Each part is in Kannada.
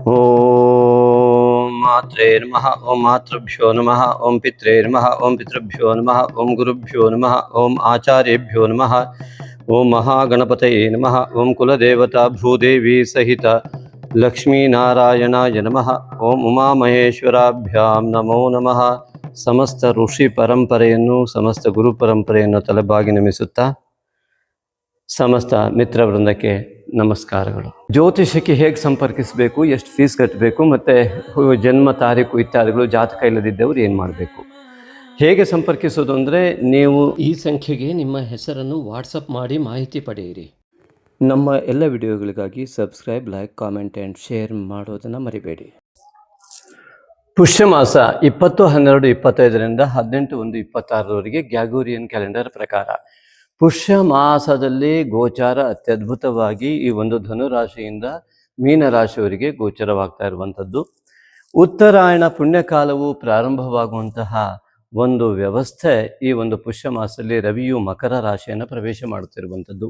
ಓಂ ಮಾತ್ರೇ ನಮಃ. ಓಂ ಮಾತೃಭ್ಯೋ ನಮಃ. ಓಂ ಪಿತ್ರೇ ನಮಃ. ಓಂ ಪಿತೃಭ್ಯೋ ನಮಃ. ಓಂ ಗುರುಭ್ಯೋ ನಮಃ. ಓಂ ಆಚಾರ್ಯೇಭ್ಯೋ ನಮಃ. ಓಂ ಮಹಾಗಣಪತಯೇ ನಮಃ. ಓಂ ಕುಲದೇವತಾ ಭೂದೇವಿ ಸಹಿತ ಲಕ್ಷ್ಮೀನಾರಾಯಣಾಯ ನಮಃ. ಓಂ ಉಮಾಮಹೇಶ್ವರಾಭ್ಯಾಂ ನಮೋ ನಮಃ. ಸಮಸ್ತ ಋಷಿ ಪರಂಪರೆಯನ್ನು, ಸಮಸ್ತ ಗುರು ಪರಂಪರೆಯನ್ನು ತಲೆಬಾಗಿ ನಮಿಸುತ್ತಾ ಸಮಸ್ತ ಮಿತ್ರ ವೃಂದಕ್ಕೆ ನಮಸ್ಕಾರಗಳು. ಜ್ಯೋತಿಷಕ್ಕೆ ಹೇಗೆ ಸಂಪರ್ಕಿಸಬೇಕು, ಎಷ್ಟು ಫೀಸ್ ಕಟ್ಟಬೇಕು, ಮತ್ತು ಜನ್ಮ ತಾರೀಕು ಇತ್ಯಾದಿಗಳು, ಜಾತಕ ಇಲ್ಲದಿದ್ದವರು ಏನು ಮಾಡಬೇಕು, ಹೇಗೆ ಸಂಪರ್ಕಿಸೋದು ಅಂದರೆ, ನೀವು ಈ ಸಂಖ್ಯೆಗೆ ನಿಮ್ಮ ಹೆಸರನ್ನು ವಾಟ್ಸಪ್ ಮಾಡಿ ಮಾಹಿತಿ ಪಡೆಯಿರಿ. ನಮ್ಮ ಎಲ್ಲ ವಿಡಿಯೋಗಳಿಗಾಗಿ subscribe, like, comment and share ಮಾಡೋದನ್ನು ಮರಿಬೇಡಿ. ಪುಷ್ಯಮಾಸ 20/12/25ರಿಂದ 18/1/26ರವರೆಗೆ ಗ್ಯಾಗೋರಿಯನ್ ಕ್ಯಾಲೆಂಡರ್ ಪ್ರಕಾರ ಪುಷ್ಯ ಮಾಸದಲ್ಲಿ ಗೋಚಾರ ಅತ್ಯದ್ಭುತವಾಗಿ ಈ ಒಂದು ಧನುರಾಶಿಯಿಂದ ಮೀನರಾಶಿಯವರಿಗೆ ಗೋಚರವಾಗ್ತಾ ಇರುವಂಥದ್ದು. ಉತ್ತರಾಯಣ ಪುಣ್ಯಕಾಲವು ಪ್ರಾರಂಭವಾಗುವಂತಹ ಒಂದು ವ್ಯವಸ್ಥೆ ಈ ಒಂದು ಪುಷ್ಯ ಮಾಸದಲ್ಲಿ ರವಿಯು ಮಕರ ರಾಶಿಯನ್ನು ಪ್ರವೇಶ ಮಾಡುತ್ತಿರುವಂಥದ್ದು.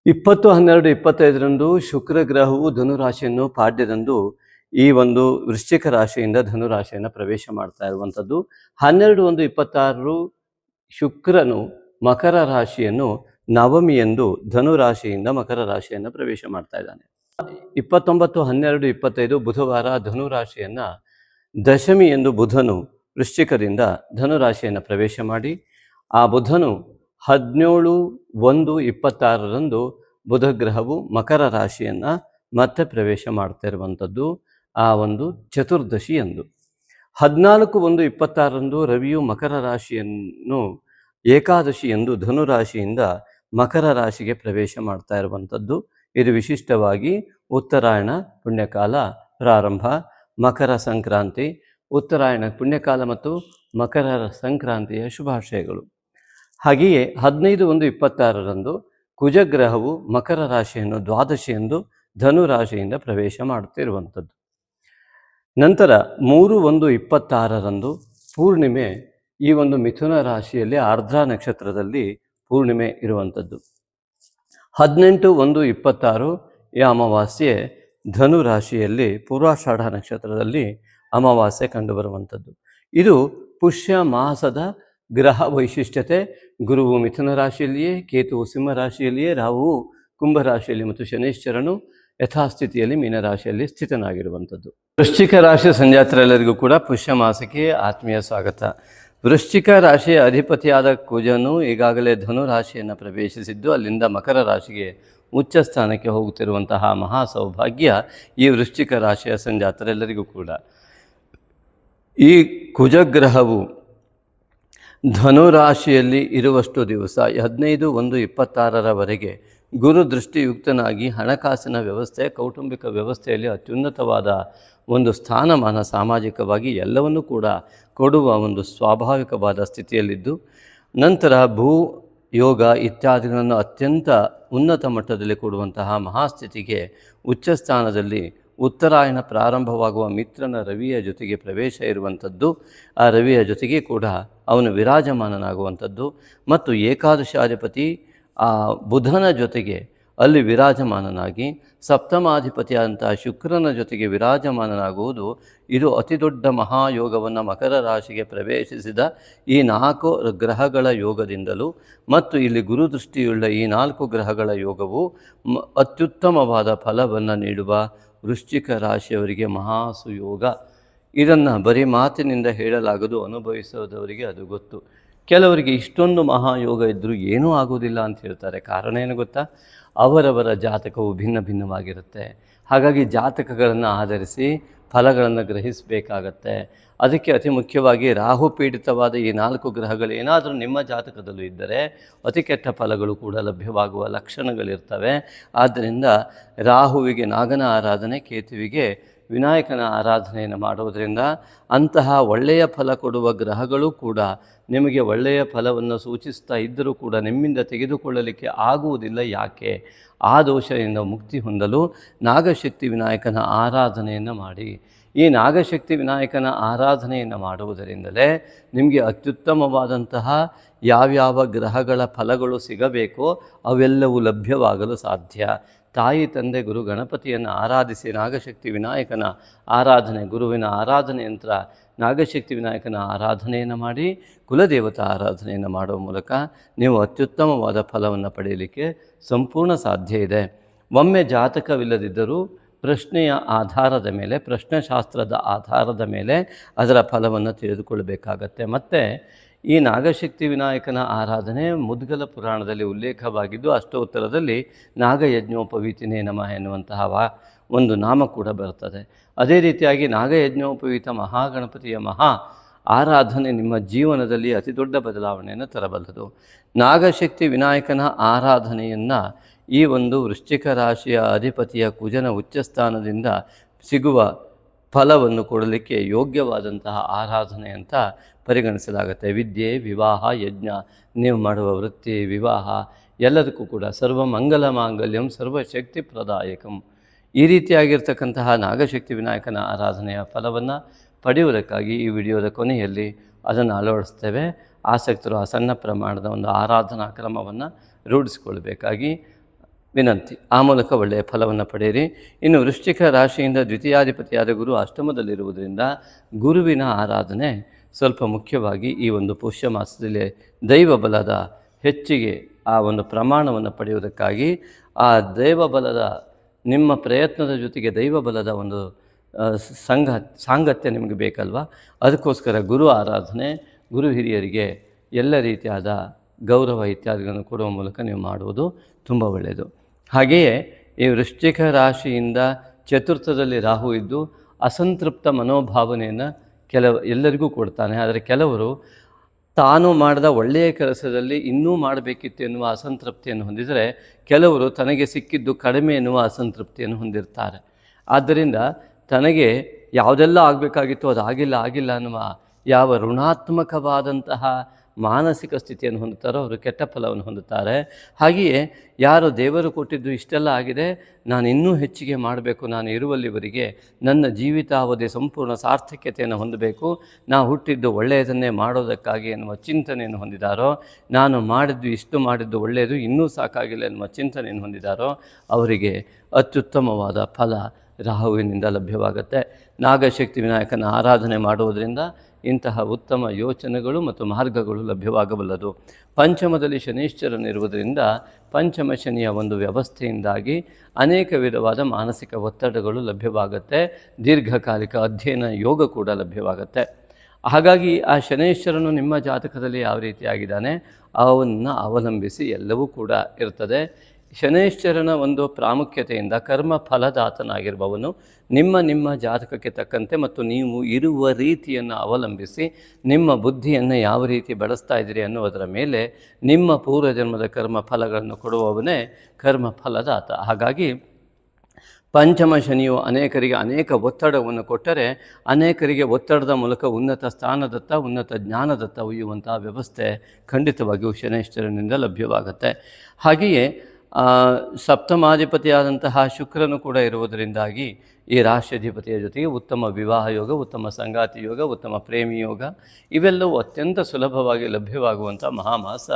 20/12/25ರಂದು ಶುಕ್ರ ಗ್ರಹವು ಧನುರಾಶಿಯನ್ನು ಪಾಡ್ಯದಂದು ಈ ಒಂದು ವೃಶ್ಚಿಕ ರಾಶಿಯಿಂದ ಧನುರಾಶಿಯನ್ನು ಪ್ರವೇಶ ಮಾಡ್ತಾ ಇರುವಂಥದ್ದು. 12/1/26 ಶುಕ್ರನು ಮಕರ ರಾಶಿಯನ್ನು ನವಮಿಯಂದು ಧನುರಾಶಿಯಿಂದ ಮಕರ ರಾಶಿಯನ್ನು ಪ್ರವೇಶ ಮಾಡ್ತಾ ಇದ್ದಾನೆ. 29/12/25 ಬುಧವಾರ ಧನುರಾಶಿಯನ್ನು ದಶಮಿಯಂದು ಬುಧನು ವೃಶ್ಚಿಕದಿಂದ ಧನುರಾಶಿಯನ್ನು ಪ್ರವೇಶ ಮಾಡಿ, ಆ ಬುಧನು 17/1/26ರಂದು ಬುಧ ಗ್ರಹವು ಮಕರ ರಾಶಿಯನ್ನು ಮತ್ತೆ ಪ್ರವೇಶ ಮಾಡ್ತಾ ಇರುವಂಥದ್ದು ಆ ಒಂದು ಚತುರ್ದಶಿಯಂದು. 14/1/26ರಂದು ರವಿಯು ಮಕರ ರಾಶಿಯನ್ನು ಏಕಾದಶಿಯಂದು ಧನುರಾಶಿಯಿಂದ ಮಕರ ರಾಶಿಗೆ ಪ್ರವೇಶ ಮಾಡ್ತಾ ಇರುವಂಥದ್ದು. ಇದು ವಿಶಿಷ್ಟವಾಗಿ ಉತ್ತರಾಯಣ ಪುಣ್ಯಕಾಲ ಪ್ರಾರಂಭ, ಮಕರ ಸಂಕ್ರಾಂತಿ, ಉತ್ತರಾಯಣ ಪುಣ್ಯಕಾಲ ಮತ್ತು ಮಕರ ಸಂಕ್ರಾಂತಿಯ ಶುಭಾಶಯಗಳು. ಹಾಗೆಯೇ 15/1/26ರಂದು ಕುಜಗ್ರಹವು ಮಕರ ರಾಶಿಯನ್ನು ದ್ವಾದಶಿಯಂದು ಧನುರಾಶಿಯಿಂದ ಪ್ರವೇಶ ಮಾಡುತ್ತಿರುವಂಥದ್ದು. ನಂತರ 3/1/26ರಂದು ಪೂರ್ಣಿಮೆ ಈ ಒಂದು ಮಿಥುನ ರಾಶಿಯಲ್ಲಿ ಆರ್ದ್ರ ನಕ್ಷತ್ರದಲ್ಲಿ ಪೂರ್ಣಿಮೆ ಇರುವಂಥದ್ದು. 18/1/26 ಈ ಅಮಾವಾಸ್ಯೆ ಧನು ರಾಶಿಯಲ್ಲಿ ಪೂರ್ವಾಷಾಢ ನಕ್ಷತ್ರದಲ್ಲಿ ಅಮಾವಾಸ್ಯೆ ಕಂಡುಬರುವಂಥದ್ದು. ಇದು ಪುಷ್ಯ ಮಾಸದ ಗ್ರಹ ವೈಶಿಷ್ಟ್ಯತೆ. ಗುರುವು ಮಿಥುನ ರಾಶಿಯಲ್ಲಿಯೇ, ಕೇತುವು ಸಿಂಹ ರಾಶಿಯಲ್ಲಿಯೇ, ರಾಹುವು ಕುಂಭ ರಾಶಿಯಲ್ಲಿ ಮತ್ತು ಶನೈಶ್ಚರನು ಯಥಾಸ್ಥಿತಿಯಲ್ಲಿ ಮೀನರಾಶಿಯಲ್ಲಿ ಸ್ಥಿತನಾಗಿರುವಂಥದ್ದು. ವೃಶ್ಚಿಕ ರಾಶಿ ಸಂಜಾತರೆಲ್ಲರಿಗೂ ಕೂಡ ಪುಷ್ಯ ಮಾಸಕ್ಕೆ ಆತ್ಮೀಯ ಸ್ವಾಗತ. ವೃಶ್ಚಿಕ ರಾಶಿಯ ಅಧಿಪತಿಯಾದ ಕುಜನು ಈಗಾಗಲೇ ಧನು ರಾಶಿಯನ್ನು ಪ್ರವೇಶಿಸಿದ್ದು, ಅಲ್ಲಿಂದ ಮಕರ ರಾಶಿಗೆ ಉಚ್ಚ ಸ್ಥಾನಕ್ಕೆ ಹೋಗುತ್ತಿರುವಂತಹ ಮಹಾ ಸೌಭಾಗ್ಯ ಈ ವೃಶ್ಚಿಕ ರಾಶಿಯ ಸಂಜಾತರೆಲ್ಲರಿಗೂ ಕೂಡ. ಈ ಕುಜಗ್ರಹವು ಧನುರಾಶಿಯಲ್ಲಿ ಇರುವಷ್ಟು ದಿವಸ 15/1/26ರವರೆಗೆ ಗುರು ದೃಷ್ಟಿಯುಕ್ತನಾಗಿ ಹಣಕಾಸಿನ ವ್ಯವಸ್ಥೆ, ಕೌಟುಂಬಿಕ ವ್ಯವಸ್ಥೆಯಲ್ಲಿ ಅತ್ಯುನ್ನತವಾದ ಒಂದು ಸ್ಥಾನಮಾನ, ಸಾಮಾಜಿಕವಾಗಿ ಎಲ್ಲವನ್ನೂ ಕೂಡ ಕೊಡುವ ಒಂದು ಸ್ವಾಭಾವಿಕವಾದ ಸ್ಥಿತಿಯಲ್ಲಿದ್ದು, ನಂತರ ಭೂ ಯೋಗ ಇತ್ಯಾದಿಗಳನ್ನು ಅತ್ಯಂತ ಉನ್ನತ ಮಟ್ಟದಲ್ಲಿ ಕೊಡುವಂತಹ ಮಹಾಸ್ಥಿತಿಗೆ ಉಚ್ಚ ಸ್ಥಾನದಲ್ಲಿ ಉತ್ತರಾಯಣ ಪ್ರಾರಂಭವಾಗುವ ಮಿತ್ರನ ರವಿಯ ಜೊತೆಗೆ ಪ್ರವೇಶ ಇರುವಂಥದ್ದು. ಆ ರವಿಯ ಜೊತೆಗೆ ಕೂಡ ಅವನು ವಿರಾಜಮಾನನಾಗುವಂಥದ್ದು ಮತ್ತು ಏಕಾದಶಾಧಿಪತಿ ಆ ಬುಧನ ಜೊತೆಗೆ ಅಲ್ಲಿ ವಿರಾಜಮಾನನಾಗಿ ಸಪ್ತಮಾಧಿಪತಿಯಾದಂತಹ ಶುಕ್ರನ ಜೊತೆಗೆ ವಿರಾಜಮಾನನಾಗುವುದು, ಇದು ಅತಿ ದೊಡ್ಡ ಮಹಾಯೋಗವನ್ನು ಮಕರ ರಾಶಿಗೆ ಪ್ರವೇಶಿಸಿದ ಈ 4 ಗ್ರಹಗಳ ಯೋಗದಿಂದಲೂ ಮತ್ತು ಇಲ್ಲಿ ಗುರುದೃಷ್ಟಿಯುಳ್ಳ ಈ 4 ಗ್ರಹಗಳ ಯೋಗವು ಅತ್ಯುತ್ತಮವಾದ ಫಲವನ್ನು ನೀಡುವ ವೃಶ್ಚಿಕ ರಾಶಿಯವರಿಗೆ ಮಹಾಸುಯೋಗ. ಇದನ್ನು ಬರೀ ಮಾತಿನಿಂದ ಹೇಳಲಾಗದು, ಅನುಭವಿಸೋದವರಿಗೆ ಅದು ಗೊತ್ತು. ಕೆಲವರಿಗೆ ಇಷ್ಟೊಂದು ಮಹಾಯೋಗ ಇದ್ದರೂ ಏನೂ ಆಗೋದಿಲ್ಲ ಅಂತ ಹೇಳ್ತಾರೆ. ಕಾರಣ ಏನು ಗೊತ್ತಾ? ಅವರವರ ಜಾತಕವು ಭಿನ್ನ ಭಿನ್ನವಾಗಿರುತ್ತೆ. ಹಾಗಾಗಿ ಜಾತಕಗಳನ್ನು ಆಧರಿಸಿ ಫಲಗಳನ್ನು ಗ್ರಹಿಸಬೇಕಾಗತ್ತೆ. ಅದಕ್ಕೆ ಅತಿ ಮುಖ್ಯವಾಗಿ ರಾಹು ಪೀಡಿತವಾದ ಈ 4 ಗ್ರಹಗಳು ಏನಾದರೂ ನಿಮ್ಮ ಜಾತಕದಲ್ಲೂ ಇದ್ದರೆ ಅತಿ ಕೆಟ್ಟ ಫಲಗಳು ಕೂಡ ಲಭ್ಯವಾಗುವ ಲಕ್ಷಣಗಳಿರ್ತವೆ. ಆದ್ದರಿಂದ ರಾಹುವಿಗೆ ನಾಗನ ಆರಾಧನೆ, ಕೇತುವಿಗೆ ವಿನಾಯಕನ ಆರಾಧನೆಯನ್ನು ಮಾಡುವುದರಿಂದ ಅಂತಹ ಒಳ್ಳೆಯ ಫಲ ಕೊಡುವ ಗ್ರಹಗಳು ಕೂಡ ನಿಮಗೆ ಒಳ್ಳೆಯ ಫಲವನ್ನು ಸೂಚಿಸ್ತಾ ಇದ್ದರೂ ಕೂಡ ನಿಮ್ಮಿಂದ ತೆಗೆದುಕೊಳ್ಳಲಿಕ್ಕೆ ಆಗುವುದಿಲ್ಲ. ಯಾಕೆ? ಆ ದೋಷದಿಂದ ಮುಕ್ತಿ ಹೊಂದಲು ನಾಗಶಕ್ತಿ ವಿನಾಯಕನ ಆರಾಧನೆಯನ್ನು ಮಾಡಿ. ಈ ನಾಗಶಕ್ತಿ ವಿನಾಯಕನ ಆರಾಧನೆಯನ್ನು ಮಾಡುವುದರಿಂದಲೇ ನಿಮಗೆ ಅತ್ಯುತ್ತಮವಾದಂತಹ ಯಾವ್ಯಾವ ಗ್ರಹಗಳ ಫಲಗಳು ಸಿಗಬೇಕೋ ಅವೆಲ್ಲವೂ ಲಭ್ಯವಾಗಲು ಸಾಧ್ಯ. ತಾಯಿ ತಂದೆ ಗುರು ಗಣಪತಿಯನ್ನು ಆರಾಧಿಸಿ ನಾಗಶಕ್ತಿ ವಿನಾಯಕನ ಆರಾಧನೆ, ಗುರುವಿನ ಆರಾಧನೆ ಯಂತ್ರ ನಾಗಶಕ್ತಿ ವಿನಾಯಕನ ಆರಾಧನೆಯನ್ನು ಮಾಡಿ ಕುಲದೇವತಾ ಆರಾಧನೆಯನ್ನು ಮಾಡುವ ಮೂಲಕ ನೀವು ಅತ್ಯುತ್ತಮವಾದ ಫಲವನ್ನು ಪಡೆಯಲಿಕ್ಕೆ ಸಂಪೂರ್ಣ ಸಾಧ್ಯ ಇದೆ. ಒಮ್ಮೆ ಜಾತಕವಿಲ್ಲದಿದ್ದರೂ ಪ್ರಶ್ನೆಯ ಆಧಾರದ ಮೇಲೆ, ಪ್ರಶ್ನೆಶಾಸ್ತ್ರದ ಆಧಾರದ ಮೇಲೆ ಅದರ ಫಲವನ್ನು ತಿಳಿದುಕೊಳ್ಳಬೇಕಾಗತ್ತೆ. ಮತ್ತು ಈ ನಾಗಶಕ್ತಿ ವಿನಾಯಕನ ಆರಾಧನೆ ಮುದ್ಗಲ ಪುರಾಣದಲ್ಲಿ ಉಲ್ಲೇಖವಾಗಿದ್ದು, ಅಷ್ಟೋತ್ತರದಲ್ಲಿ ನಾಗಯಜ್ಞೋಪವೀತಿನೇ ನಮಃ ಎನ್ನುವಂತಹ ಒಂದು ನಾಮ ಕೂಡ ಬರ್ತದೆ. ಅದೇ ರೀತಿಯಾಗಿ ನಾಗಯಜ್ಞೋಪವೀತ ಮಹಾಗಣಪತಿಯ ಮಹಾ ಆರಾಧನೆ ನಿಮ್ಮ ಜೀವನದಲ್ಲಿ ಅತಿ ದೊಡ್ಡ ಬದಲಾವಣೆಯನ್ನು ತರಬಲ್ಲದು. ನಾಗಶಕ್ತಿ ವಿನಾಯಕನ ಆರಾಧನೆಯನ್ನು ಈ ಒಂದು ವೃಶ್ಚಿಕ ರಾಶಿಯ ಅಧಿಪತಿಯ ಕುಜನ ಉಚ್ಚಸ್ಥಾನದಿಂದ ಸಿಗುವ ಫಲವನ್ನು ಕೊಡಲಿಕ್ಕೆ ಯೋಗ್ಯವಾದಂತಹ ಆರಾಧನೆ ಅಂತ ಪರಿಗಣಿಸಲಾಗುತ್ತೆ. ವಿದ್ಯೆ, ವಿವಾಹ, ಯಜ್ಞ, ನೀವು ಮಾಡುವ ವೃತ್ತಿ, ವಿವಾಹ ಎಲ್ಲದಕ್ಕೂ ಕೂಡ ಸರ್ವಮಂಗಲ ಮಾಂಗಲ್ಯಂ ಸರ್ವಶಕ್ತಿ ಪ್ರದಾಯಕಂ. ಈ ರೀತಿಯಾಗಿರ್ತಕ್ಕಂತಹ ನಾಗಶಕ್ತಿ ವಿನಾಯಕನ ಆರಾಧನೆಯ ಫಲವನ್ನು ಪಡೆಯುವುದಕ್ಕಾಗಿ ಈ ವಿಡಿಯೋದ ಕೊನೆಯಲ್ಲಿ ಅದನ್ನು ಅಳವಡಿಸ್ತೇವೆ. ಆಸಕ್ತರು ಆ ಸಣ್ಣ ಪ್ರಮಾಣದ ಒಂದು ಆರಾಧನಾ ಕ್ರಮವನ್ನು ರೂಢಿಸಿಕೊಳ್ಬೇಕಾಗಿ ವಿನಂತಿ. ಆ ಮೂಲಕ ಒಳ್ಳೆಯ ಫಲವನ್ನು ಪಡೆಯಿರಿ. ಇನ್ನು ವೃಶ್ಚಿಕ ರಾಶಿಯಿಂದ ದ್ವಿತೀಯಾಧಿಪತಿಯಾದ ಗುರು ಅಷ್ಟಮದಲ್ಲಿರುವುದರಿಂದ ಗುರುವಿನ ಆರಾಧನೆ ಸ್ವಲ್ಪ ಮುಖ್ಯವಾಗಿ ಈ ಒಂದು ಪುಷ್ಯ ಮಾಸದಲ್ಲಿ ದೈವ ಬಲದ ಹೆಚ್ಚಿಗೆ ಆ ಒಂದು ಪ್ರಮಾಣವನ್ನು ಪಡೆಯುವುದಕ್ಕಾಗಿ ಆ ದೈವ ಬಲದ ನಿಮ್ಮ ಪ್ರಯತ್ನದ ಜೊತೆಗೆ ದೈವ ಬಲದ ಒಂದು ಸಾಂಗತ್ಯ ನಿಮಗೆ ಬೇಕಲ್ವ. ಅದಕ್ಕೋಸ್ಕರ ಗುರು ಆರಾಧನೆ, ಗುರು ಹಿರಿಯರಿಗೆ ಎಲ್ಲ ರೀತಿಯಾದ ಗೌರವ ಇತ್ಯಾದಿಗಳನ್ನು ಕೊಡುವ ಮೂಲಕ ನೀವು ಮಾಡುವುದು ತುಂಬ ಒಳ್ಳೆಯದು. ಹಾಗೆಯೇ ಈ ವೃಶ್ಚಿಕ ರಾಶಿಯಿಂದ ಚತುರ್ಥದಲ್ಲಿ ರಾಹು ಇದ್ದು ಅಸಂತೃಪ್ತ ಮನೋಭಾವನೆಯನ್ನು ಎಲ್ಲರಿಗೂ ಕೊಡ್ತಾನೆ. ಆದರೆ ಕೆಲವರು ತಾನು ಮಾಡಿದ ಒಳ್ಳೆಯ ಕೆಲಸದಲ್ಲಿ ಇನ್ನೂ ಮಾಡಬೇಕಿತ್ತು ಎನ್ನುವ ಅಸಂತೃಪ್ತಿಯನ್ನು ಹೊಂದಿದರೆ, ಕೆಲವರು ತನಗೆ ಸಿಕ್ಕಿದ್ದು ಕಡಿಮೆ ಎನ್ನುವ ಅಸಂತೃಪ್ತಿಯನ್ನು ಹೊಂದಿರ್ತಾರೆ. ಆದ್ದರಿಂದ ತನಗೆ ಯಾವುದೆಲ್ಲ ಆಗಬೇಕಾಗಿತ್ತು ಅದು ಆಗಿಲ್ಲ ಅನ್ನುವ ಯಾವ ಋಣಾತ್ಮಕವಾದಂತಹ ಮಾನಸಿಕ ಸ್ಥಿತಿಯನ್ನು ಹೊಂದುತ್ತಾರೋ ಅವರು ಕೆಟ್ಟ ಫಲವನ್ನು ಹೊಂದುತ್ತಾರೆ. ಹಾಗೆಯೇ ಯಾರು ದೇವರು ಕೊಟ್ಟಿದ್ದು ಇಷ್ಟೆಲ್ಲ ಆಗಿದೆ, ನಾನು ಇನ್ನೂ ಹೆಚ್ಚಿಗೆ ಮಾಡಬೇಕು, ನಾನು ಇರುವಲ್ಲಿವರೆಗೆ ನನ್ನ ಜೀವಿತಾವಧಿ ಸಂಪೂರ್ಣ ಸಾರ್ಥಕ್ಯತೆಯನ್ನು ಹೊಂದಬೇಕು, ನಾವು ಹುಟ್ಟಿದ್ದು ಒಳ್ಳೆಯದನ್ನೇ ಮಾಡೋದಕ್ಕಾಗಿ ಎನ್ನುವ ಚಿಂತನೆಯನ್ನು ಹೊಂದಿದ್ದಾರೋ, ನಾನು ಇಷ್ಟು ಮಾಡಿದ್ದು ಒಳ್ಳೆಯದು ಇನ್ನೂ ಸಾಕಾಗಿಲ್ಲ ಎನ್ನುವ ಚಿಂತನೆಯನ್ನು ಹೊಂದಿದ್ದಾರೋ ಅವರಿಗೆ ಅತ್ಯುತ್ತಮವಾದ ಫಲ ರಾಹುವಿನಿಂದ ಲಭ್ಯವಾಗುತ್ತೆ. ನಾಗಶಕ್ತಿ ವಿನಾಯಕನ ಆರಾಧನೆ ಮಾಡುವುದರಿಂದ ಇಂತಹ ಉತ್ತಮ ಯೋಚನೆಗಳು ಮತ್ತು ಮಾರ್ಗಗಳು ಲಭ್ಯವಾಗಬಲ್ಲದು. ಪಂಚಮದಲ್ಲಿ ಶನೀಶ್ವರನಿರುವುದರಿಂದ ಪಂಚಮ ಶನಿಯ ಒಂದು ವ್ಯವಸ್ಥೆಯಿಂದಾಗಿ ಅನೇಕ ವಿಧವಾದ ಮಾನಸಿಕ ಒತ್ತಡಗಳು ಲಭ್ಯವಾಗುತ್ತೆ. ದೀರ್ಘಕಾಲಿಕ ಅಧ್ಯಯನ ಯೋಗ ಕೂಡ ಲಭ್ಯವಾಗುತ್ತೆ. ಹಾಗಾಗಿ ಆ ಶನೀಶ್ವರನು ನಿಮ್ಮ ಜಾತಕದಲ್ಲಿ ಯಾವ ರೀತಿಯಾಗಿದ್ದಾನೆ ಅವನ್ನು ಅವಲಂಬಿಸಿ ಎಲ್ಲವೂ ಕೂಡ ಇರ್ತದೆ. ಶನೈಶ್ಚರನ ಒಂದು ಪ್ರಾಮುಖ್ಯತೆಯಿಂದ ಕರ್ಮ ಫಲದಾತನಾಗಿರುವವನು ನಿಮ್ಮ ಜಾತಕಕ್ಕೆ ತಕ್ಕಂತೆ ಮತ್ತು ನೀವು ಇರುವ ರೀತಿಯನ್ನು ಅವಲಂಬಿಸಿ ನಿಮ್ಮ ಬುದ್ಧಿಯನ್ನು ಯಾವ ರೀತಿ ಬಳಸ್ತಾ ಇದ್ದೀರಿ ಅನ್ನುವುದರ ಮೇಲೆ ನಿಮ್ಮ ಪೂರ್ವಜನ್ಮದ ಕರ್ಮ ಫಲಗಳನ್ನು ಕೊಡುವವನೇ ಕರ್ಮ ಫಲದಾತ. ಹಾಗಾಗಿ ಪಂಚಮ ಶನಿಯು ಅನೇಕರಿಗೆ ಅನೇಕ ಒತ್ತಡವನ್ನು ಕೊಟ್ಟರೆ, ಅನೇಕರಿಗೆ ಒತ್ತಡದ ಮೂಲಕ ಉನ್ನತ ಸ್ಥಾನದತ್ತ, ಉನ್ನತ ಜ್ಞಾನದತ್ತ ಒಯ್ಯುವಂತಹ ವ್ಯವಸ್ಥೆ ಖಂಡಿತವಾಗಿಯೂ ಶನೈಶ್ಚರನಿಂದ ಲಭ್ಯವಾಗುತ್ತೆ. ಹಾಗೆಯೇ ಸಪ್ತಮಾಧಿಪತಿಯಾದಂತಹ ಶುಕ್ರನು ಕೂಡ ಇರುವುದರಿಂದಾಗಿ ಈ ರಾಷ್ಟ್ರಾಧಿಪತಿಯ ಜೊತೆಗೆ ಉತ್ತಮ ವಿವಾಹ ಯೋಗ, ಉತ್ತಮ ಸಂಗಾತಿ ಯೋಗ, ಉತ್ತಮ ಪ್ರೇಮಿ ಯೋಗ ಇವೆಲ್ಲವೂ ಅತ್ಯಂತ ಸುಲಭವಾಗಿ ಲಭ್ಯವಾಗುವಂಥ ಮಹಾಮಾಸ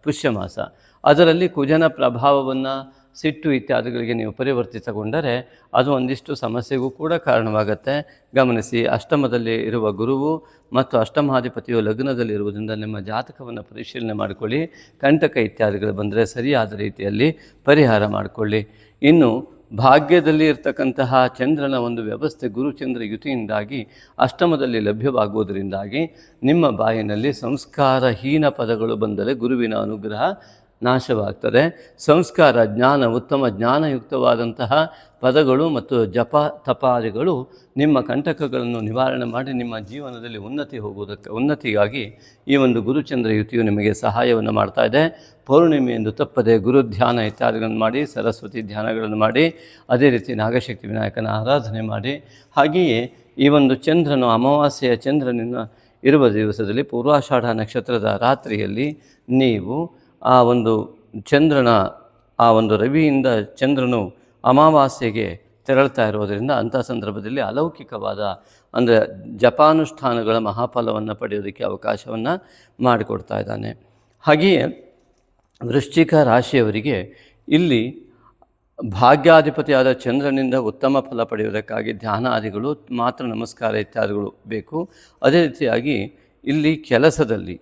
ಪುಷ್ಯಮಾಸ. ಅದರಲ್ಲಿ ಕುಜನ ಪ್ರಭಾವವನ್ನು ಸಿಟ್ಟು ಇತ್ಯಾದಿಗಳಿಗೆ ನೀವು ಪರಿವರ್ತಿಸಿಕೊಂಡರೆ ಅದು ಒಂದಿಷ್ಟು ಸಮಸ್ಯೆಗೂ ಕೂಡ ಕಾರಣವಾಗುತ್ತೆ. ಗಮನಿಸಿ, ಅಷ್ಟಮದಲ್ಲಿ ಇರುವ ಗುರುವು ಮತ್ತು ಅಷ್ಟಮಾಧಿಪತಿಯು ಲಗ್ನದಲ್ಲಿರುವುದರಿಂದ ನಿಮ್ಮ ಜಾತಕವನ್ನು ಪರಿಶೀಲನೆ ಮಾಡಿಕೊಳ್ಳಿ. ಕಂಟಕ ಇತ್ಯಾದಿಗಳು ಬಂದರೆ ಸರಿಯಾದ ರೀತಿಯಲ್ಲಿ ಪರಿಹಾರ ಮಾಡಿಕೊಳ್ಳಿ. ಇನ್ನು ಭಾಗ್ಯದಲ್ಲಿ ಇರ್ತಕ್ಕಂತಹ ಚಂದ್ರನ ಒಂದು ವ್ಯವಸ್ಥೆ ಗುರುಚಂದ್ರ ಯುತಿಯಿಂದಾಗಿ ಅಷ್ಟಮದಲ್ಲಿ ಲಭ್ಯವಾಗುವುದರಿಂದಾಗಿ ನಿಮ್ಮ ಬಾಯಿನಲ್ಲಿ ಸಂಸ್ಕಾರಹೀನ ಪದಗಳು ಬಂದರೆ ಗುರುವಿನ ಅನುಗ್ರಹ ನಾಶವಾಗ್ತದೆ. ಸಂಸ್ಕಾರ, ಜ್ಞಾನ, ಉತ್ತಮ ಜ್ಞಾನಯುಕ್ತವಾದಂತಹ ಪದಗಳು ಮತ್ತು ಜಪ ತಪಾದಿಗಳು ನಿಮ್ಮ ಕಂಟಕಗಳನ್ನು ನಿವಾರಣೆ ಮಾಡಿ ನಿಮ್ಮ ಜೀವನದಲ್ಲಿ ಉನ್ನತಿಗಾಗಿ ಈ ಒಂದು ಗುರುಚಂದ್ರ ಯುತಿಯು ನಿಮಗೆ ಸಹಾಯವನ್ನು ಮಾಡ್ತಾ ಇದೆ. ಪೌರ್ಣಿಮೆಯೆಂದು ತಪ್ಪದೆ ಗುರು ಧ್ಯಾನ ಇತ್ಯಾದಿಗಳನ್ನು ಮಾಡಿ, ಸರಸ್ವತಿ ಧ್ಯಾನಗಳನ್ನು ಮಾಡಿ, ಅದೇ ರೀತಿ ನಾಗಶಕ್ತಿ ವಿನಾಯಕನ ಆರಾಧನೆ ಮಾಡಿ. ಹಾಗೆಯೇ ಈ ಒಂದು ಚಂದ್ರನು ಅಮಾವಾಸ್ಯೆಯ ಚಂದ್ರನಿನ ಇರುವ ದಿವಸದಲ್ಲಿ ಪೂರ್ವಾಷಾಢ ನಕ್ಷತ್ರದ ರಾತ್ರಿಯಲ್ಲಿ ನೀವು ಆ ಒಂದು ಚಂದ್ರನ ಆ ಒಂದು ರವಿಯಿಂದ ಚಂದ್ರನು ಅಮಾವಾಸ್ಯೆಗೆ ತೆರಳ್ತಾ ಇರೋದರಿಂದ ಅಂಥ ಸಂದರ್ಭದಲ್ಲಿ ಅಲೌಕಿಕವಾದ ಅಂದರೆ ಜಪಾನುಷ್ಠಾನಗಳ ಮಹಾಫಲವನ್ನು ಪಡೆಯೋದಕ್ಕೆ ಅವಕಾಶವನ್ನು ಮಾಡಿಕೊಡ್ತಾ ಇದ್ದಾನೆ. ಹಾಗೆಯೇ ವೃಶ್ಚಿಕ ರಾಶಿಯವರಿಗೆ ಇಲ್ಲಿ ಭಾಗ್ಯಾಧಿಪತಿಯಾದ ಚಂದ್ರನಿಂದ ಉತ್ತಮ ಫಲ ಪಡೆಯುವುದಕ್ಕಾಗಿ ಧ್ಯಾನಾದಿಗಳು, ಮಾತ್ರ ನಮಸ್ಕಾರ ಇತ್ಯಾದಿಗಳು ಬೇಕು. ಅದೇ ರೀತಿಯಾಗಿ ಇಲ್ಲಿ ಕೆಲಸದಲ್ಲಿ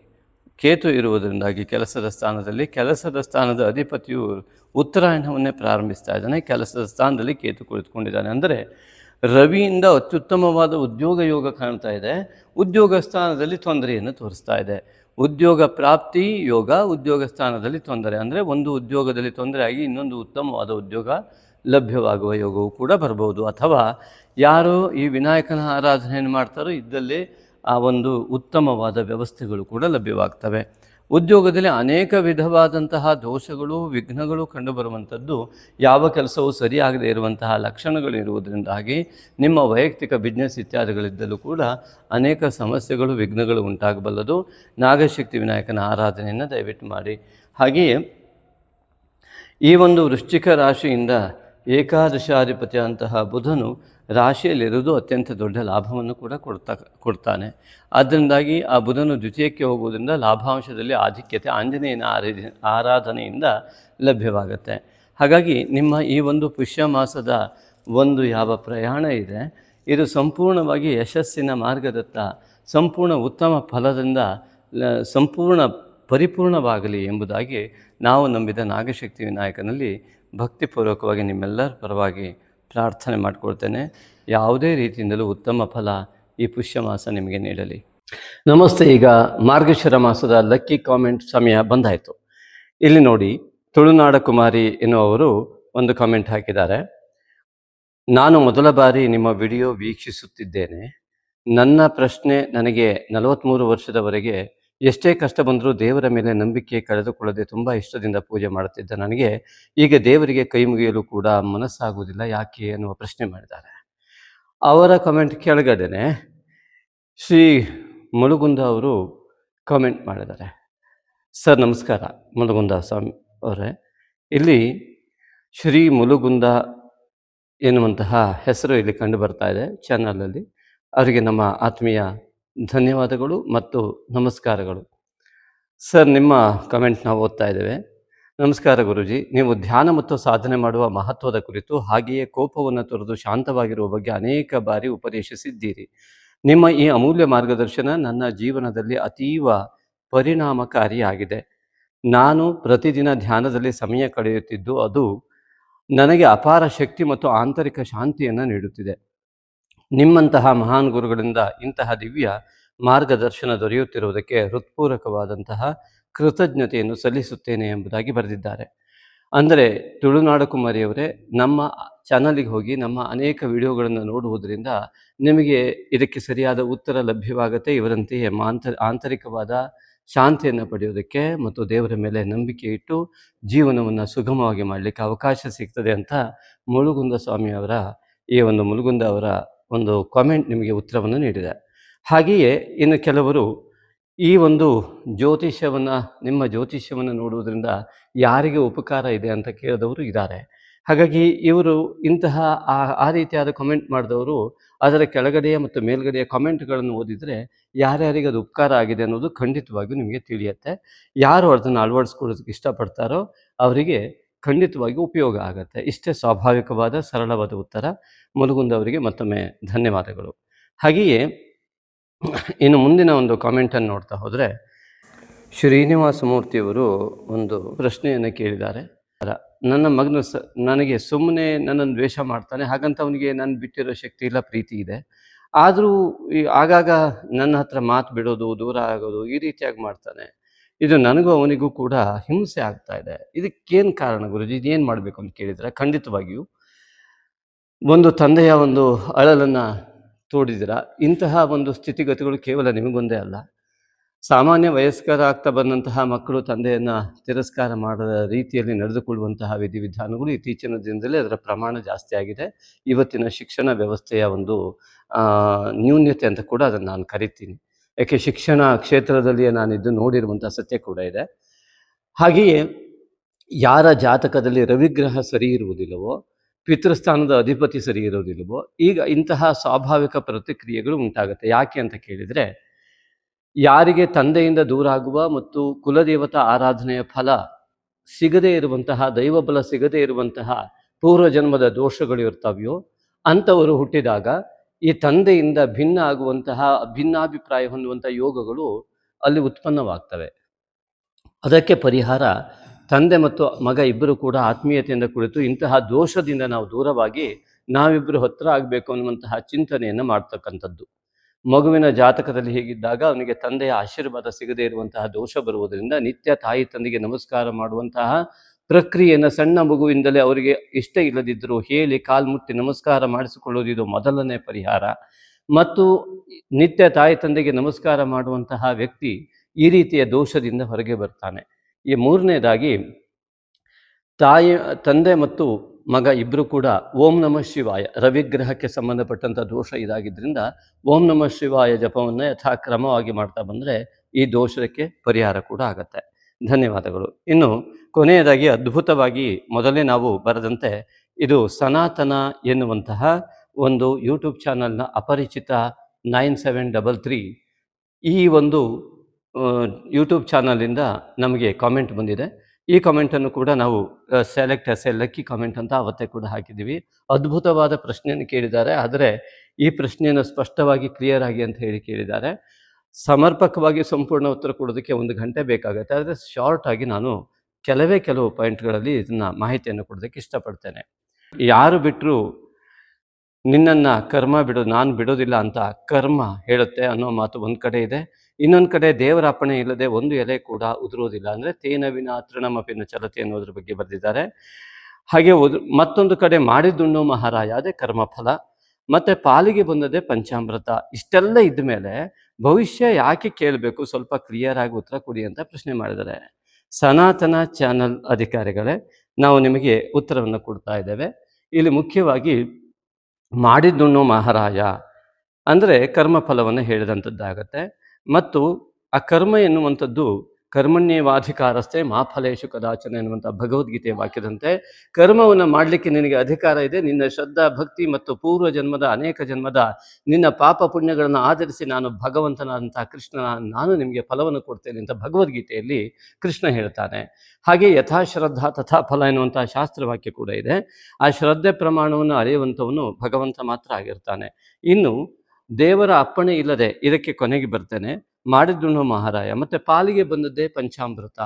ಕೇತು ಇರುವುದರಿಂದಾಗಿ ಕೆಲಸದ ಸ್ಥಾನದ ಅಧಿಪತಿಯು ಉತ್ತರಾಯಣವನ್ನೇ ಪ್ರಾರಂಭಿಸ್ತಾ ಇದ್ದಾನೆ. ಕೆಲಸದ ಸ್ಥಾನದಲ್ಲಿ ಕೇತು ಕುಳಿತುಕೊಂಡಿದ್ದಾನೆ. ಅಂದರೆ ರವಿಯಿಂದ ಅತ್ಯುತ್ತಮವಾದ ಉದ್ಯೋಗ ಯೋಗ ಕಾಣ್ತಾ ಇದೆ. ಉದ್ಯೋಗ ಸ್ಥಾನದಲ್ಲಿ ತೊಂದರೆಯನ್ನು ತೋರಿಸ್ತಾ ಇದೆ. ಉದ್ಯೋಗ ಪ್ರಾಪ್ತಿ ಯೋಗ, ಉದ್ಯೋಗ ಸ್ಥಾನದಲ್ಲಿ ತೊಂದರೆ, ಅಂದರೆ ಒಂದು ಉದ್ಯೋಗದಲ್ಲಿ ತೊಂದರೆ ಆಗಿ ಇನ್ನೊಂದು ಉತ್ತಮವಾದ ಉದ್ಯೋಗ ಲಭ್ಯವಾಗುವ ಯೋಗವು ಕೂಡ ಬರ್ಬೋದು. ಅಥವಾ ಯಾರು ಈ ವಿನಾಯಕನ ಆರಾಧನೆಯನ್ನು ಮಾಡ್ತಾರೋ ಇದ್ದಲ್ಲೇ ಆ ಒಂದು ಉತ್ತಮವಾದ ವ್ಯವಸ್ಥೆಗಳು ಕೂಡ ಲಭ್ಯವಾಗ್ತವೆ. ಉದ್ಯೋಗದಲ್ಲಿ ಅನೇಕ ವಿಧವಾದಂತಹ ದೋಷಗಳು, ವಿಘ್ನಗಳು ಕಂಡುಬರುವಂಥದ್ದು, ಯಾವ ಕೆಲಸವೂ ಸರಿಯಾಗದೇ ಇರುವಂತಹ ಲಕ್ಷಣಗಳಿರುವುದರಿಂದಾಗಿ ನಿಮ್ಮ ವೈಯಕ್ತಿಕ ಬಿಸ್ನೆಸ್ ಇತ್ಯಾದಿಗಳಿದ್ದಲ್ಲೂ ಕೂಡ ಅನೇಕ ಸಮಸ್ಯೆಗಳು, ವಿಘ್ನಗಳು ಉಂಟಾಗಬಲ್ಲದು. ನಾಗಶಕ್ತಿ ವಿನಾಯಕನ ಆರಾಧನೆಯನ್ನು ದಯವಿಟ್ಟು ಮಾಡಿ. ಹಾಗೆಯೇ ಈ ಒಂದು ವೃಶ್ಚಿಕ ರಾಶಿಯಿಂದ ಏಕಾದಶಾಧಿಪತಿಯಂತಹ ಬುಧನು ರಾಶಿಯಲ್ಲಿರುವುದು ಅತ್ಯಂತ ದೊಡ್ಡ ಲಾಭವನ್ನು ಕೂಡ ಕೊಡ್ತಾನೆ. ಅದರಿಂದಾಗಿ ಆ ಬುಧನು ದ್ವಿತೀಯಕ್ಕೆ ಹೋಗುವುದರಿಂದ ಲಾಭಾಂಶದಲ್ಲಿ ಆಧಿಕ್ಯತೆ ಆಂಜನೇಯನ ಆರಾಧನೆಯಿಂದ ಲಭ್ಯವಾಗುತ್ತೆ. ಹಾಗಾಗಿ ನಿಮ್ಮ ಈ ಒಂದು ಪುಷ್ಯ ಮಾಸದ ಒಂದು ಯಾವ ಪ್ರಯಾಣ ಇದೆ, ಇದು ಸಂಪೂರ್ಣವಾಗಿ ಯಶಸ್ಸಿನ ಮಾರ್ಗದತ್ತ ಸಂಪೂರ್ಣ ಉತ್ತಮ ಫಲದಿಂದ ಪರಿಪೂರ್ಣವಾಗಲಿ ಎಂಬುದಾಗಿ ನಾವು ನಂಬಿದ ನಾಗಶಕ್ತಿ ವಿನಾಯಕನಲ್ಲಿ ಭಕ್ತಿಪೂರ್ವಕವಾಗಿ ನಿಮ್ಮೆಲ್ಲರ ಪರವಾಗಿ ಪ್ರಾರ್ಥನೆ ಮಾಡಿಕೊಳ್ತೇನೆ. ಯಾವುದೇ ರೀತಿಯಿಂದಲೂ ಉತ್ತಮ ಫಲ ಈ ಪುಷ್ಯ ಮಾಸ ನಿಮಗೆ ನೀಡಲಿ. ನಮಸ್ತೆ. ಈಗ ಮಾರ್ಗಶಿರ ಮಾಸದ ಲಕ್ಕಿ ಕಾಮೆಂಟ್ ಸಮಯ ಬಂದಾಯಿತು. ಇಲ್ಲಿ ನೋಡಿ, ತುಳುನಾಡ ಕುಮಾರಿ ಎನ್ನುವರು ಒಂದು ಕಾಮೆಂಟ್ ಹಾಕಿದ್ದಾರೆ. ನಾನು ಮೊದಲ ಬಾರಿ ನಿಮ್ಮ ವಿಡಿಯೋ ವೀಕ್ಷಿಸುತ್ತಿದ್ದೇನೆ. ನನ್ನ ಪ್ರಶ್ನೆ, ನನಗೆ 43 ವರ್ಷದವರೆಗೆ ಎಷ್ಟೇ ಕಷ್ಟ ಬಂದರೂ ದೇವರ ಮೇಲೆ ನಂಬಿಕೆ ಕಳೆದುಕೊಳ್ಳದೆ ತುಂಬ ಇಷ್ಟದಿಂದ ಪೂಜೆ ಮಾಡುತ್ತಿದ್ದ ನನಗೆ ಈಗ ದೇವರಿಗೆ ಕೈ ಮುಗಿಯಲು ಕೂಡ ಮನಸ್ಸಾಗುವುದಿಲ್ಲ, ಯಾಕೆ ಎನ್ನುವ ಪ್ರಶ್ನೆ ಮಾಡಿದ್ದಾರೆ. ಅವರ ಕಮೆಂಟ್ ಕೆಳಗಡೆನೆ ಶ್ರೀ ಮುಳುಗುಂದ ಅವರು ಕಾಮೆಂಟ್ ಮಾಡಿದ್ದಾರೆ. ಸರ್ ನಮಸ್ಕಾರ ಮುಳುಗುಂದ ಸ್ವಾಮಿ ಅವರೇ. ಇಲ್ಲಿ ಶ್ರೀ ಮುಳುಗುಂದ ಎನ್ನುವಂತಹ ಹೆಸರು ಇಲ್ಲಿ ಕಂಡು ಬರ್ತಾ ಇದೆ ಚಾನಲಲ್ಲಿ. ಅವರಿಗೆ ನಮ್ಮ ಆತ್ಮೀಯ ಧನ್ಯವಾದಗಳು ಮತ್ತು ನಮಸ್ಕಾರಗಳು. ಸರ್, ನಿಮ್ಮ ಕಮೆಂಟ್ ನಾವು ಓದ್ತಾ ಇದ್ದೇವೆ. ನಮಸ್ಕಾರ ಗುರುಜಿ, ನೀವು ಧ್ಯಾನ ಮತ್ತು ಸಾಧನೆ ಮಾಡುವ ಮಹತ್ವದ ಕುರಿತು ಹಾಗೆಯೇ ಕೋಪವನ್ನು ತೊರೆದು ಶಾಂತವಾಗಿರುವ ಬಗ್ಗೆ ಅನೇಕ ಬಾರಿ ಉಪದೇಶಿಸಿದ್ದೀರಿ. ನಿಮ್ಮ ಈ ಅಮೂಲ್ಯ ಮಾರ್ಗದರ್ಶನ ನನ್ನ ಜೀವನದಲ್ಲಿ ಅತೀವ ಪರಿಣಾಮಕಾರಿಯಾಗಿದೆ. ನಾನು ಪ್ರತಿದಿನ ಧ್ಯಾನದಲ್ಲಿ ಸಮಯ ಕಳೆಯುತ್ತಿದ್ದು ಅದು ನನಗೆ ಅಪಾರ ಶಕ್ತಿ ಮತ್ತು ಆಂತರಿಕ ಶಾಂತಿಯನ್ನು ನೀಡುತ್ತಿದೆ. ನಿಮ್ಮಂತಹ ಮಹಾನ್ ಗುರುಗಳಿಂದ ಇಂತಹ ದಿವ್ಯ ಮಾರ್ಗದರ್ಶನ ದೊರೆಯುತ್ತಿರುವುದಕ್ಕೆ ಹೃತ್ಪೂರ್ವಕವಾದಂತಹ ಕೃತಜ್ಞತೆಯನ್ನು ಸಲ್ಲಿಸುತ್ತೇನೆ ಎಂಬುದಾಗಿ ಬರೆದಿದ್ದಾರೆ. ಅಂದರೆ ತುಳುನಾಡ ಕುಮಾರಿಯವರೇ, ನಮ್ಮ ಚಾನಲಿಗೆ ಹೋಗಿ ನಮ್ಮ ಅನೇಕ ವಿಡಿಯೋಗಳನ್ನು ನೋಡುವುದರಿಂದ ನಿಮಗೆ ಇದಕ್ಕೆ ಸರಿಯಾದ ಉತ್ತರ ಲಭ್ಯವಾಗುತ್ತೆ. ಇವರಂತೆಯೇ ಆಂತರಿಕವಾದ ಶಾಂತಿಯನ್ನು ಪಡೆಯೋದಕ್ಕೆ ಮತ್ತು ದೇವರ ಮೇಲೆ ನಂಬಿಕೆ ಇಟ್ಟು ಜೀವನವನ್ನು ಸುಗಮವಾಗಿ ಮಾಡಲಿಕ್ಕೆ ಅವಕಾಶ ಸಿಗ್ತದೆ ಅಂತ ಮುಳುಗುಂದ ಸ್ವಾಮಿಯವರ ಈ ಒಂದು ಮುಳುಗುಂದ ಅವರ ಒಂದು ಕಾಮೆಂಟ್ ನಿಮಗೆ ಉತ್ತರವನ್ನು ನೀಡಿದೆ. ಹಾಗೆಯೇ ಇನ್ನು ಕೆಲವರು ಈ ಒಂದು ನಿಮ್ಮ ಜ್ಯೋತಿಷ್ಯವನ್ನು ನೋಡುವುದರಿಂದ ಯಾರಿಗೆ ಉಪಕಾರ ಇದೆ ಅಂತ ಕೇಳಿದವರು ಇದ್ದಾರೆ. ಹಾಗಾಗಿ ಇವರು ಇಂತಹ ಆ ರೀತಿಯಾದ ಕಮೆಂಟ್ ಮಾಡಿದವರು ಅದರ ಕೆಳಗಡೆಯ ಮತ್ತು ಮೇಲ್ಗಡೆಯ ಕಮೆಂಟ್ಗಳನ್ನು ಓದಿದರೆ ಯಾರ್ಯಾರಿಗೆ ಅದು ಉಪಕಾರ ಆಗಿದೆ ಅನ್ನೋದು ಖಂಡಿತವಾಗಿಯೂ ನಿಮಗೆ ತಿಳಿಯುತ್ತೆ. ಯಾರು ಅದನ್ನು ಅಳವಡಿಸ್ಕೊಳ್ಳೋದಕ್ಕೆ ಇಷ್ಟಪಡ್ತಾರೋ ಅವರಿಗೆ ಖಂಡಿತವಾಗಿ ಉಪಯೋಗ ಆಗುತ್ತೆ. ಇಷ್ಟೇ ಸ್ವಾಭಾವಿಕವಾದ ಸರಳವಾದ ಉತ್ತರ. ಮುಳುಗುಂದವರಿಗೆ ಮತ್ತೊಮ್ಮೆ ಧನ್ಯವಾದಗಳು. ಹಾಗೆಯೇ ಇನ್ನು ಮುಂದಿನ ಒಂದು ಕಾಮೆಂಟನ್ನು ನೋಡ್ತಾ ಹೋದರೆ ಶ್ರೀನಿವಾಸ ಮೂರ್ತಿಯವರು ಒಂದು ಪ್ರಶ್ನೆಯನ್ನು ಕೇಳಿದ್ದಾರೆ. ನನ್ನ ಮಗನು ನನಗೆ ಸುಮ್ಮನೆ ನನ್ನನ್ನು ದ್ವೇಷ ಮಾಡ್ತಾನೆ, ಹಾಗಂತ ಅವನಿಗೆ ನಾನು ಬಿಟ್ಟಿರೋ ಶಕ್ತಿ ಇಲ್ಲ, ಪ್ರೀತಿ ಇದೆ. ಆದರೂ ಆಗಾಗ ನನ್ನ ಹತ್ರ ಮಾತು ಬಿಡೋದು, ದೂರ ಆಗೋದು, ಈ ರೀತಿಯಾಗಿ ಮಾಡ್ತಾನೆ. ಇದು ನನಗೂ ಅವನಿಗೂ ಕೂಡ ಹಿಂಸೆ ಆಗ್ತಾ ಇದೆ. ಇದಕ್ಕೇನು ಕಾರಣ ಗುರುಜಿ, ಇದೇನು ಮಾಡಬೇಕು ಅಂತ ಕೇಳಿದರೆ, ಖಂಡಿತವಾಗಿಯೂ ಒಂದು ತಂದೆಯ ಒಂದು ಅಳಲನ್ನು ತೋಡಿದಿರ. ಇಂತಹ ಒಂದು ಸ್ಥಿತಿಗತಿಗಳು ಕೇವಲ ನಿಮಗೊಂದೇ ಅಲ್ಲ, ಸಾಮಾನ್ಯ ವಯಸ್ಕರಾಗ್ತಾ ಬಂದಂತಹ ಮಕ್ಕಳು ತಂದೆಯನ್ನು ತಿರಸ್ಕಾರ ಮಾಡದ ರೀತಿಯಲ್ಲಿ ನಡೆದುಕೊಳ್ಳುವಂತಹ ವಿಧಿವಿಧಾನಗಳು ಇತ್ತೀಚಿನ ದಿನದಲ್ಲಿ ಅದರ ಪ್ರಮಾಣ ಜಾಸ್ತಿ ಆಗಿದೆ. ಇವತ್ತಿನ ಶಿಕ್ಷಣ ವ್ಯವಸ್ಥೆಯ ಒಂದು ನ್ಯೂನ್ಯತೆ ಅಂತ ಕೂಡ ಅದನ್ನು ನಾನು ಕರಿತೀನಿ. ಯಾಕೆ ಶಿಕ್ಷಣ ಕ್ಷೇತ್ರದಲ್ಲಿಯೇ ನಾನಿದ್ದು ನೋಡಿರುವಂಥ ಸತ್ಯ ಕೂಡ ಇದೆ. ಹಾಗೆಯೇ ಯಾರ ಜಾತಕದಲ್ಲಿ ರವಿಗ್ರಹ ಸರಿ ಇರುವುದಿಲ್ಲವೋ, ಪಿತೃಸ್ಥಾನದ ಅಧಿಪತಿ ಸರಿ ಇರೋದಿಲ್ವೋ, ಈಗ ಇಂತಹ ಸ್ವಾಭಾವಿಕ ಪ್ರತಿಕ್ರಿಯೆಗಳು ಉಂಟಾಗುತ್ತೆ. ಯಾಕೆ ಅಂತ ಕೇಳಿದರೆ, ಯಾರಿಗೆ ತಂದೆಯಿಂದ ದೂರ ಆಗುವ ಮತ್ತು ಕುಲದೇವತಾ ಆರಾಧನೆಯ ಫಲ ಸಿಗದೇ ಇರುವಂತಹ, ದೈವಬಲ ಸಿಗದೇ ಇರುವಂತಹ ಪೂರ್ವಜನ್ಮದ ದೋಷಗಳು ಇರ್ತವೆಯೋ ಅಂಥವರು ಹುಟ್ಟಿದಾಗ ಈ ತಂದೆಯಿಂದ ಭಿನ್ನ ಆಗುವಂತಹ, ಭಿನ್ನಾಭಿಪ್ರಾಯ ಹೊಂದುವಂಥ ಯೋಗಗಳು ಅಲ್ಲಿ ಉತ್ಪನ್ನವಾಗ್ತವೆ. ಅದಕ್ಕೆ ಪರಿಹಾರ ತಂದೆ ಮತ್ತು ಮಗ ಇಬ್ಬರು ಕೂಡ ಆತ್ಮೀಯತೆಯಿಂದ ಕುಳಿತು ಇಂತಹ ದೋಷದಿಂದ ನಾವು ದೂರವಾಗಿ ನಾವಿಬ್ಬರು ಹತ್ರ ಆಗಬೇಕು ಅನ್ನುವಂತಹ ಚಿಂತನೆಯನ್ನು ಮಾಡ್ತಕ್ಕಂಥದ್ದು. ಮಗುವಿನ ಜಾತಕದಲ್ಲಿ ಹೀಗಿದ್ದಾಗ ಅವನಿಗೆ ತಂದೆಯ ಆಶೀರ್ವಾದ ಸಿಗದೇ ಇರುವಂತಹ ದೋಷ ಬರುವುದರಿಂದ ನಿತ್ಯ ತಾಯಿ ತಂದೆಗೆ ನಮಸ್ಕಾರ ಮಾಡುವಂತಹ ಪ್ರಕ್ರಿಯೆಯನ್ನು ಸಣ್ಣ ಮಗುವಿಂದಲೇ ಅವರಿಗೆ ಇಷ್ಟ ಇಲ್ಲದಿದ್ದರೂ ಹೇಳಿ ಕಾಲ್ಮುಟ್ಟಿ ನಮಸ್ಕಾರ ಮಾಡಿಸಿಕೊಳ್ಳೋದು ಇದು ಮೊದಲನೇ ಪರಿಹಾರ. ಮತ್ತು ನಿತ್ಯ ತಾಯಿ ತಂದೆಗೆ ನಮಸ್ಕಾರ ಮಾಡುವಂತಹ ವ್ಯಕ್ತಿ ಈ ರೀತಿಯ ದೋಷದಿಂದ ಹೊರಗೆ ಬರ್ತಾನೆ. ಈ ಮೂರನೇದಾಗಿ ತಂದೆ ಮತ್ತು ಮಗ ಇಬ್ಬರು ಕೂಡ ಓಂ ನಮಃ ಶಿವಾಯ, ರವಿಗ್ರಹಕ್ಕೆ ಸಂಬಂಧಪಟ್ಟಂಥ ದೋಷ ಇದಾಗಿದ್ದರಿಂದ ಓಂ ನಮಃ ಶಿವಾಯ ಜಪವನ್ನು ಯಥಾಕ್ರಮವಾಗಿ ಮಾಡ್ತಾ ಬಂದರೆ ಈ ದೋಷಕ್ಕೆ ಪರಿಹಾರ ಕೂಡ ಆಗತ್ತೆ. ಧನ್ಯವಾದಗಳು. ಇನ್ನು ಕೊನೆಯದಾಗಿ ಅದ್ಭುತವಾಗಿ ಮೊದಲೇ ನಾವು ಬರೆದಂತೆ ಇದು ಸನಾತನ ಎನ್ನುವಂತಹ ಒಂದು ಯೂಟ್ಯೂಬ್ ಚಾನಲ್ನ ಅಪರಿಚಿತ 9733 ಈ ಒಂದು ಯೂಟ್ಯೂಬ್ ಚಾನಲಿಂದ ನಮಗೆ ಕಾಮೆಂಟ್ ಬಂದಿದೆ. ಈ ಕಾಮೆಂಟನ್ನು ಕೂಡ ನಾವು select as a lucky comment ಅಂತ ಅವತ್ತೇ ಕೂಡ ಹಾಕಿದ್ದೀವಿ. ಅದ್ಭುತವಾದ ಪ್ರಶ್ನೆಯನ್ನು ಕೇಳಿದ್ದಾರೆ, ಆದರೆ ಈ ಪ್ರಶ್ನೆಯನ್ನು ಸ್ಪಷ್ಟವಾಗಿ ಕ್ಲಿಯರ್ ಆಗಿ ಅಂತ ಹೇಳಿ ಕೇಳಿದ್ದಾರೆ. ಸಮರ್ಪಕವಾಗಿ ಸಂಪೂರ್ಣ ಉತ್ತರ ಕೊಡೋದಕ್ಕೆ 1 ಗಂಟೆ ಬೇಕಾಗುತ್ತೆ, ಆದರೆ ಶಾರ್ಟ್ ಆಗಿ ನಾನು ಕೆಲವು ಪಾಯಿಂಟ್ಗಳಲ್ಲಿ ಇದನ್ನು ಮಾಹಿತಿಯನ್ನು ಕೊಡೋದಕ್ಕೆ ಇಷ್ಟಪಡ್ತೇನೆ. ಯಾರು ಬಿಟ್ಟರು ನಿನ್ನನ್ನು ಕರ್ಮ ಬಿಡೋದು, ನಾನು ಬಿಡೋದಿಲ್ಲ ಅಂತ ಕರ್ಮ ಹೇಳುತ್ತೆ ಅನ್ನೋ ಮಾತು ಒಂದು ಕಡೆ ಇದೆ. ಇನ್ನೊಂದು ಕಡೆ ದೇವರ ಅಪ್ಪಣೆ ಇಲ್ಲದೆ ಒಂದು ಎಲೆ ಕೂಡ ಉದುರೋದಿಲ್ಲ, ಅಂದರೆ ತೇನ ವಿನಾ ತೃಣಮಪಿನ ಚಲತೆ ಅನ್ನೋದ್ರ ಬಗ್ಗೆ ಬರೆದಿದ್ದಾರೆ. ಹಾಗೆ ಮತ್ತೊಂದು ಕಡೆ ಮಾಡಿದ್ದುಣ್ಣು ಮಹಾರಾಯ, ಅದೇ ಕರ್ಮಫಲ, ಮತ್ತು ಪಾಲಿಗೆ ಬಂದದೇ ಪಂಚಾಮೃತ. ಇಷ್ಟೆಲ್ಲ ಇದ್ದ ಮೇಲೆ ಭವಿಷ್ಯ ಯಾಕೆ ಕೇಳಬೇಕು, ಸ್ವಲ್ಪ ಕ್ಲಿಯರ್ ಆಗಿ ಉತ್ತರ ಕೊಡಿ ಅಂತ ಪ್ರಶ್ನೆ ಮಾಡಿದ್ದಾರೆ. ಸನಾತನ ಚಾನಲ್ ಅಧಿಕಾರಿಗಳೇ, ನಾವು ನಿಮಗೆ ಉತ್ತರವನ್ನು ಕೊಡ್ತಾ ಇದ್ದೇವೆ. ಇಲ್ಲಿ ಮುಖ್ಯವಾಗಿ ಮಾಡಿದ್ದುಣ್ಣು ಮಹಾರಾಯ ಅಂದರೆ ಕರ್ಮಫಲವನ್ನು ಹೇಳಿದಂಥದ್ದಾಗತ್ತೆ. ಮತ್ತು ಆ ಕರ್ಮ ಎನ್ನುವಂಥದ್ದು ಕರ್ಮಣ್ಯೇವಾಧಿಕಾರಸ್ಥೆ ಮಾ ಫಲೇಶು ಕದಾಚನ ಎನ್ನುವಂಥ ಭಗವದ್ಗೀತೆಯ ವಾಕ್ಯದಂತೆ ಕರ್ಮವನ್ನು ಮಾಡಲಿಕ್ಕೆ ನಿನಗೆ ಅಧಿಕಾರ ಇದೆ. ನಿನ್ನ ಶ್ರದ್ಧಾ ಭಕ್ತಿ ಮತ್ತು ಪೂರ್ವ ಜನ್ಮದ ಅನೇಕ ಜನ್ಮದ ನಿನ್ನ ಪಾಪ ಪುಣ್ಯಗಳನ್ನು ಆಧರಿಸಿ ನಾನು ಭಗವಂತನಾದಂಥ ಕೃಷ್ಣ ನಾನು ನಿಮಗೆ ಫಲವನ್ನು ಕೊಡ್ತೇನೆ ಅಂತ ಭಗವದ್ಗೀತೆಯಲ್ಲಿ ಕೃಷ್ಣ ಹೇಳ್ತಾನೆ. ಹಾಗೆ ಯಥಾಶ್ರದ್ಧಾ ತಥಾ ಫಲ ಎನ್ನುವಂಥ ಶಾಸ್ತ್ರವಾಕ್ಯ ಕೂಡ ಇದೆ. ಆ ಶ್ರದ್ಧೆ ಪ್ರಮಾಣವನ್ನು ಅರಿಯುವಂಥವನು ಭಗವಂತ ಮಾತ್ರ ಆಗಿರ್ತಾನೆ. ಇನ್ನು ದೇವರ ಅಪ್ಪಣೆ ಇಲ್ಲದೆ ಇದಕ್ಕೆ ಕೊನೆಗೆ ಬರ್ತೇನೆ, ಮಾಡಿದ್ದುಣ್ಣು ಮಹಾರಾಯ ಮತ್ತು ಪಾಲಿಗೆ ಬಂದದ್ದೇ ಪಂಚಾಮೃತ.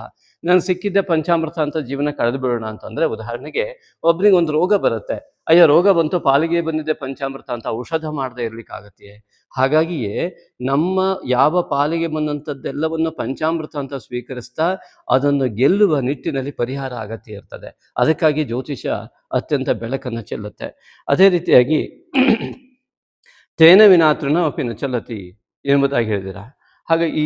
ನನಗೆ ಸಿಕ್ಕಿದ್ದೆ ಪಂಚಾಮೃತ ಅಂತ ಜೀವನ ಕಳೆದು ಬಿಡೋಣ ಅಂತಂದರೆ, ಉದಾಹರಣೆಗೆ ಒಬ್ಬನಿಗೆ ಒಂದು ರೋಗ ಬರುತ್ತೆ, ಅಯ್ಯೋ ರೋಗ ಬಂತು ಪಾಲಿಗೆ ಬಂದಿದ್ದೆ ಪಂಚಾಮೃತ ಅಂತ ಔಷಧ ಮಾಡದೆ ಇರಲಿಕ್ಕಾಗತ್ತೆ. ಹಾಗಾಗಿಯೇ ನಮ್ಮ ಯಾವ ಪಾಲಿಗೆ ಬಂದಂಥದ್ದೆಲ್ಲವನ್ನು ಪಂಚಾಮೃತ ಅಂತ ಸ್ವೀಕರಿಸ್ತಾ ಅದನ್ನು ಗೆಲ್ಲುವ ನಿಟ್ಟಿನಲ್ಲಿ ಪರಿಹಾರ ಅಗತ್ಯ ಇರ್ತದೆ. ಅದಕ್ಕಾಗಿ ಜ್ಯೋತಿಷ ಅತ್ಯಂತ ಬೆಳಕನ್ನು ಚೆಲ್ಲುತ್ತೆ. ಅದೇ ರೀತಿಯಾಗಿ ತೇನ ವಿನಾ ತೃಣಮಪಿ ಚಲತಿ ಎಂಬುದಾಗಿ ಹೇಳಿದಿರ. ಹಾಗೆ ಈ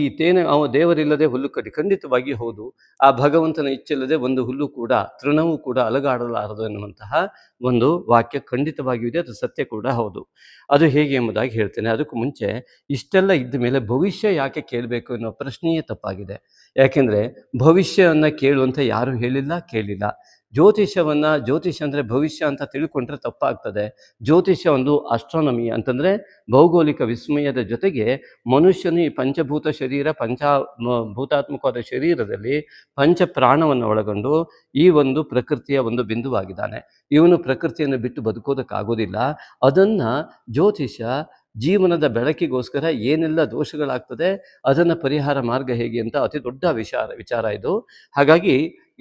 ಅವ ದೇವರಿಲ್ಲದೆ ಹುಲ್ಲು ಕಟ್ಟಿ, ಖಂಡಿತವಾಗಿ ಹೌದು, ಆ ಭಗವಂತನ ಇಚ್ಛೆಲ್ಲದೆ ಒಂದು ಹುಲ್ಲು ಕೂಡ ತೃಣವೂ ಕೂಡ ಅಲಗಾಡಲಾರದು ಎನ್ನುವಂತಹ ಒಂದು ವಾಕ್ಯ ಖಂಡಿತವಾಗಿಯೂ ಇದೆ, ಅದು ಸತ್ಯ ಕೂಡ ಹೌದು. ಅದು ಹೇಗೆ ಎಂಬುದಾಗಿ ಹೇಳ್ತೇನೆ. ಅದಕ್ಕೂ ಮುಂಚೆ ಇಷ್ಟೆಲ್ಲ ಇದ್ದ ಮೇಲೆ ಭವಿಷ್ಯ ಯಾಕೆ ಕೇಳಬೇಕು ಎನ್ನುವ ಪ್ರಶ್ನೆಯೇ ತಪ್ಪಾಗಿದೆ. ಯಾಕೆಂದರೆ ಭವಿಷ್ಯವನ್ನು ಕೇಳುವಂತ ಯಾರೂ ಹೇಳಿಲ್ಲ, ಕೇಳಿಲ್ಲ. ಜ್ಯೋತಿಷ ಅಂದರೆ ಭವಿಷ್ಯ ಅಂತ ತಿಳ್ಕೊಂಡ್ರೆ ತಪ್ಪಾಗ್ತದೆ. ಜ್ಯೋತಿಷ್ಯ ಒಂದು ಆಸ್ಟ್ರಾನಮಿ ಅಂತಂದರೆ ಭೌಗೋಳಿಕ ವಿಸ್ಮಯದ ಜೊತೆಗೆ ಮನುಷ್ಯನು ಈ ಪಂಚಭೂತ ಶರೀರ, ಭೂತಾತ್ಮಕವಾದ ಶರೀರದಲ್ಲಿ ಪಂಚ ಪ್ರಾಣವನ್ನು ಒಳಗೊಂಡು ಈ ಒಂದು ಪ್ರಕೃತಿಯ ಒಂದು ಬಿಂದುವಾಗಿದ್ದಾನೆ. ಇವನು ಪ್ರಕೃತಿಯನ್ನು ಬಿಟ್ಟು ಬದುಕೋದಕ್ಕಾಗೋದಿಲ್ಲ. ಅದನ್ನು ಜ್ಯೋತಿಷ ಜೀವನದ ಬೆಳಕಿಗೋಸ್ಕರ ಏನೆಲ್ಲ ದೋಷಗಳಾಗ್ತದೆ ಅದನ್ನು ಪರಿಹಾರ ಮಾರ್ಗ ಹೇಗೆ ಅಂತ ಅತಿ ದೊಡ್ಡ ವಿಚಾರ ಇದು. ಹಾಗಾಗಿ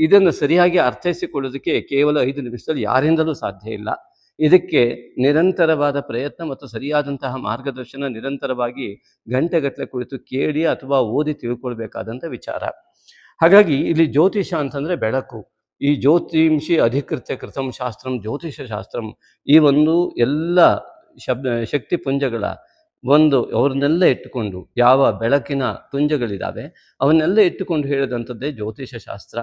ಇದನ್ನು ಸರಿಯಾಗಿ ಅರ್ಥೈಸಿಕೊಳ್ಳೋದಕ್ಕೆ ಕೇವಲ 5 ನಿಮಿಷದಲ್ಲಿ ಯಾರಿಂದಲೂ ಸಾಧ್ಯ ಇಲ್ಲ. ಇದಕ್ಕೆ ನಿರಂತರವಾದ ಪ್ರಯತ್ನ ಮತ್ತು ಸರಿಯಾದಂತಹ ಮಾರ್ಗದರ್ಶನ, ನಿರಂತರವಾಗಿ ಗಂಟೆಗಟ್ಟಲೆ ಕುಳಿತು ಕೇಳಿ ಅಥವಾ ಓದಿ ತಿಳ್ಕೊಳ್ಬೇಕಾದಂಥ ವಿಚಾರ. ಹಾಗಾಗಿ ಇಲ್ಲಿ ಜ್ಯೋತಿಷ ಅಂತಂದರೆ ಬೆಳಕು. ಈ ಜ್ಯೋತಿಂಷಿ ಅಧಿಕೃತ್ಯ ಕೃತಂ ಶಾಸ್ತ್ರಂ ಜ್ಯೋತಿಷ ಶಾಸ್ತ್ರಂ, ಈ ಒಂದು ಎಲ್ಲ ಶಕ್ತಿ ಪುಂಜಗಳ ಅವ್ರನ್ನೆಲ್ಲ ಇಟ್ಟುಕೊಂಡು, ಯಾವ ಬೆಳಕಿನ ಪುಂಜಗಳಿದ್ದಾವೆ ಅವನ್ನೆಲ್ಲ ಇಟ್ಟುಕೊಂಡು ಹೇಳಿದಂಥದ್ದೇ ಜ್ಯೋತಿಷ ಶಾಸ್ತ್ರ.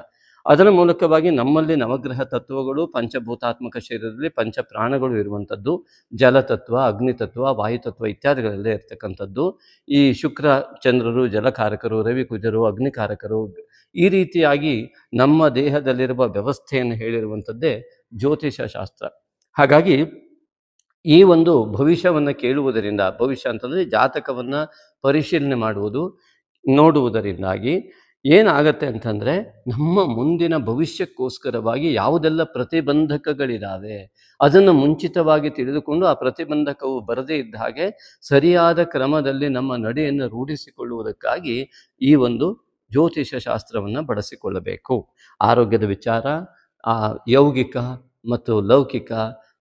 ಅದರ ಮೂಲಕವಾಗಿ ನಮ್ಮಲ್ಲಿ ನವಗ್ರಹ ತತ್ವಗಳು, ಪಂಚಭೂತಾತ್ಮಕ ಶರೀರದಲ್ಲಿ ಪಂಚ ಪ್ರಾಣಗಳು ಇರುವಂಥದ್ದು, ಜಲತತ್ವ, ಅಗ್ನಿತತ್ವ, ವಾಯುತತ್ವ ಇತ್ಯಾದಿಗಳೆಲ್ಲ ಇರ್ತಕ್ಕಂಥದ್ದು. ಈ ಶುಕ್ರ ಚಂದ್ರರು ಜಲಕಾರಕರು, ರವಿ ಕುಜರು ಅಗ್ನಿಕಾರಕರು, ಈ ರೀತಿಯಾಗಿ ನಮ್ಮ ದೇಹದಲ್ಲಿರುವ ವ್ಯವಸ್ಥೆಯನ್ನು ಹೇಳಿರುವಂಥದ್ದೇ ಜ್ಯೋತಿಷ ಶಾಸ್ತ್ರ. ಹಾಗಾಗಿ ಈ ಒಂದು ಭವಿಷ್ಯವನ್ನು ಕೇಳುವುದರಿಂದ, ಭವಿಷ್ಯ ಅಂತಂದರೆ ಜಾತಕವನ್ನು ಪರಿಶೀಲನೆ ಮಾಡುವುದು, ನೋಡುವುದರಿಂದಾಗಿ ಏನಾಗತ್ತೆ ಅಂತಂದರೆ ನಮ್ಮ ಮುಂದಿನ ಭವಿಷ್ಯಕ್ಕೋಸ್ಕರವಾಗಿ ಯಾವುದೆಲ್ಲ ಪ್ರತಿಬಂಧಕಗಳಿದ್ದಾವೆ ಅದನ್ನು ಮುಂಚಿತವಾಗಿ ತಿಳಿದುಕೊಂಡು ಆ ಪ್ರತಿಬಂಧಕವು ಬರದೇ ಇದ್ದ ಹಾಗೆ ಸರಿಯಾದ ಕ್ರಮದಲ್ಲಿ ನಮ್ಮ ನಡೆಯನ್ನು ರೂಢಿಸಿಕೊಳ್ಳುವುದಕ್ಕಾಗಿ ಈ ಒಂದು ಜ್ಯೋತಿಷ ಶಾಸ್ತ್ರವನ್ನು ಬಳಸಿಕೊಳ್ಳಬೇಕು. ಆರೋಗ್ಯದ ವಿಚಾರ, ಯೌಗಿಕ ಮತ್ತು ಲೌಕಿಕ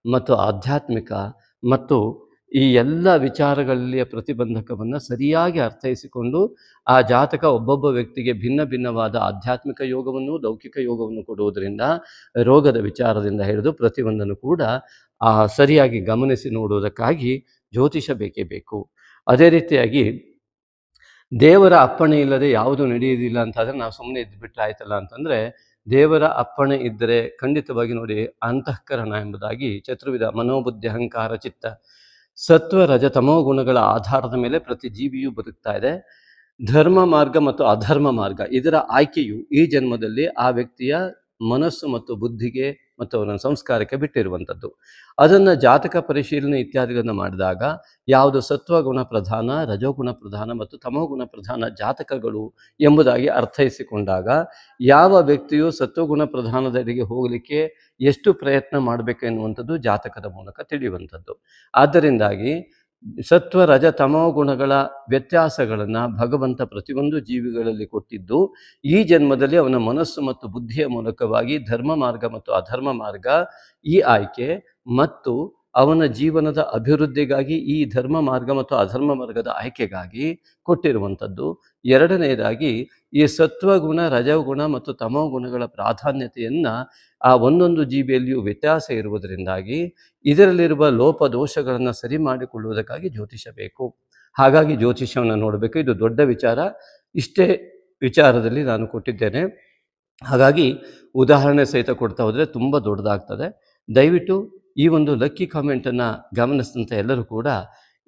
ಮತ್ತು ಆಧ್ಯಾತ್ಮಿಕ ಮತ್ತು ಈ ಎಲ್ಲ ವಿಚಾರಗಳಲ್ಲಿಯ ಪ್ರತಿಬಂಧಕವನ್ನು ಸರಿಯಾಗಿ ಅರ್ಥೈಸಿಕೊಂಡು ಆ ಜಾತಕ ಒಬ್ಬೊಬ್ಬ ವ್ಯಕ್ತಿಗೆ ಭಿನ್ನ ಭಿನ್ನವಾದ ಆಧ್ಯಾತ್ಮಿಕ ಯೋಗವನ್ನು, ಲೌಕಿಕ ಯೋಗವನ್ನು ಕೊಡುವುದರಿಂದ ರೋಗದ ವಿಚಾರದಿಂದ ಹಿಡಿದು ಪ್ರತಿಯೊಂದನ್ನು ಕೂಡ ಸರಿಯಾಗಿ ಗಮನಿಸಿ ನೋಡುವುದಕ್ಕಾಗಿ ಜ್ಯೋತಿಷ ಬೇಕೇ ಬೇಕು. ಅದೇ ರೀತಿಯಾಗಿ ದೇವರ ಅಪ್ಪಣೆ ಇಲ್ಲದೆ ಯಾವುದು ನಡೆಯುವುದಿಲ್ಲ ಅಂತಾದರೆ ನಾವು ಸುಮ್ಮನೆ ಇದ್ದುಬಿಟ್ರೆ ಆಯ್ತಲ್ಲ ಅಂತಂದರೆ, ದೇವರ ಅಪ್ಪಣೆ ಇದ್ದರೆ ಖಂಡಿತವಾಗಿ ನೋಡಿ, ಅಂತಃಕರಣ ಎಂಬುದಾಗಿ ಚತುರ್ವಿಧ ಮನೋಬುದ್ಧಿ ಅಹಂಕಾರ ಚಿತ್ತ ಸತ್ವ ರಜ ತಮೋ ಗುಣಗಳ ಆಧಾರದ ಮೇಲೆ ಪ್ರತಿ ಜೀವಿಯೂ ಬದುಕ್ತಾ ಇದೆ. ಧರ್ಮ ಮಾರ್ಗ ಮತ್ತು ಅಧರ್ಮ ಮಾರ್ಗ ಇದರ ಆಯ್ಕೆಯು ಈ ಜನ್ಮದಲ್ಲಿ ಆ ವ್ಯಕ್ತಿಯ ಮನಸ್ಸು ಮತ್ತು ಬುದ್ಧಿಗೆ ಮತ್ತು ಅವನ ಸಂಸ್ಕಾರಕ್ಕೆ ಬಿಟ್ಟಿರುವಂಥದ್ದು. ಅದನ್ನು ಜಾತಕ ಪರಿಶೀಲನೆ ಇತ್ಯಾದಿಗಳನ್ನು ಮಾಡಿದಾಗ ಯಾವುದು ಸತ್ವಗುಣ ಪ್ರಧಾನ, ರಜೋಗುಣ ಪ್ರಧಾನ ಮತ್ತು ತಮೋಗುಣ ಪ್ರಧಾನ ಜಾತಕಗಳು ಎಂಬುದಾಗಿ ಅರ್ಥೈಸಿಕೊಂಡಾಗ ಯಾವ ವ್ಯಕ್ತಿಯು ಸತ್ವಗುಣ ಪ್ರಧಾನದೆಡೆಗೆ ಹೋಗಲಿಕ್ಕೆ ಎಷ್ಟು ಪ್ರಯತ್ನ ಮಾಡಬೇಕು ಎನ್ನುವಂಥದ್ದು ಜಾತಕದ ಮೂಲಕ ತಿಳಿಯುವಂಥದ್ದು. ಆದ್ದರಿಂದಾಗಿ ಸತ್ವ ರಜ ತಮೋ ಗುಣಗಳ ವ್ಯತ್ಯಾಸಗಳನ್ನು ಭಗವಂತ ಪ್ರತಿಯೊಂದು ಜೀವಿಗಳಲ್ಲಿ ಕೊಟ್ಟಿದ್ದು ಈ ಜನ್ಮದಲ್ಲಿ ಅವನ ಮನಸ್ಸು ಮತ್ತು ಬುದ್ಧಿಯ ಮೂಲಕವಾಗಿ ಧರ್ಮ ಮಾರ್ಗ ಮತ್ತು ಅಧರ್ಮ ಮಾರ್ಗ ಈ ಆಯ್ಕೆ ಮತ್ತು ಅವನ ಜೀವನದ ಅಭಿವೃದ್ಧಿಗಾಗಿ ಈ ಧರ್ಮ ಮಾರ್ಗ ಮತ್ತು ಅಧರ್ಮ ಮಾರ್ಗದ ಆಯ್ಕೆಗಾಗಿ ಕೊಟ್ಟಿರುವಂಥದ್ದು. ಎರಡನೆಯದಾಗಿ ಈ ಸತ್ವಗುಣ, ರಜಗುಣ ಮತ್ತು ತಮೋ ಗುಣಗಳ ಪ್ರಾಧಾನ್ಯತೆಯನ್ನು ಆ ಒಂದೊಂದು ಜೀವಿಯಲ್ಲಿಯೂ ವ್ಯತ್ಯಾಸ ಇರುವುದರಿಂದಾಗಿ ಇದರಲ್ಲಿರುವ ಲೋಪದೋಷಗಳನ್ನು ಸರಿ ಮಾಡಿಕೊಳ್ಳುವುದಕ್ಕಾಗಿ ಜ್ಯೋತಿಷ ಬೇಕು. ಹಾಗಾಗಿ ಜ್ಯೋತಿಷವನ್ನು ನೋಡಬೇಕು. ಇದು ದೊಡ್ಡ ವಿಚಾರ. ಇಷ್ಟೇ ವಿಚಾರದಲ್ಲಿ ನಾನು ಕೊಟ್ಟಿದ್ದೇನೆ. ಹಾಗಾಗಿ ಉದಾಹರಣೆ ಸಹಿತ ಕೊಡ್ತಾ ಹೋದರೆ ತುಂಬ ದೊಡ್ಡದಾಗ್ತದೆ. ದಯವಿಟ್ಟು ಈ ಒಂದು ಲಕ್ಕಿ ಕಾಮೆಂಟನ್ನು ಗಮನಿಸಿದಂಥ ಎಲ್ಲರೂ ಕೂಡ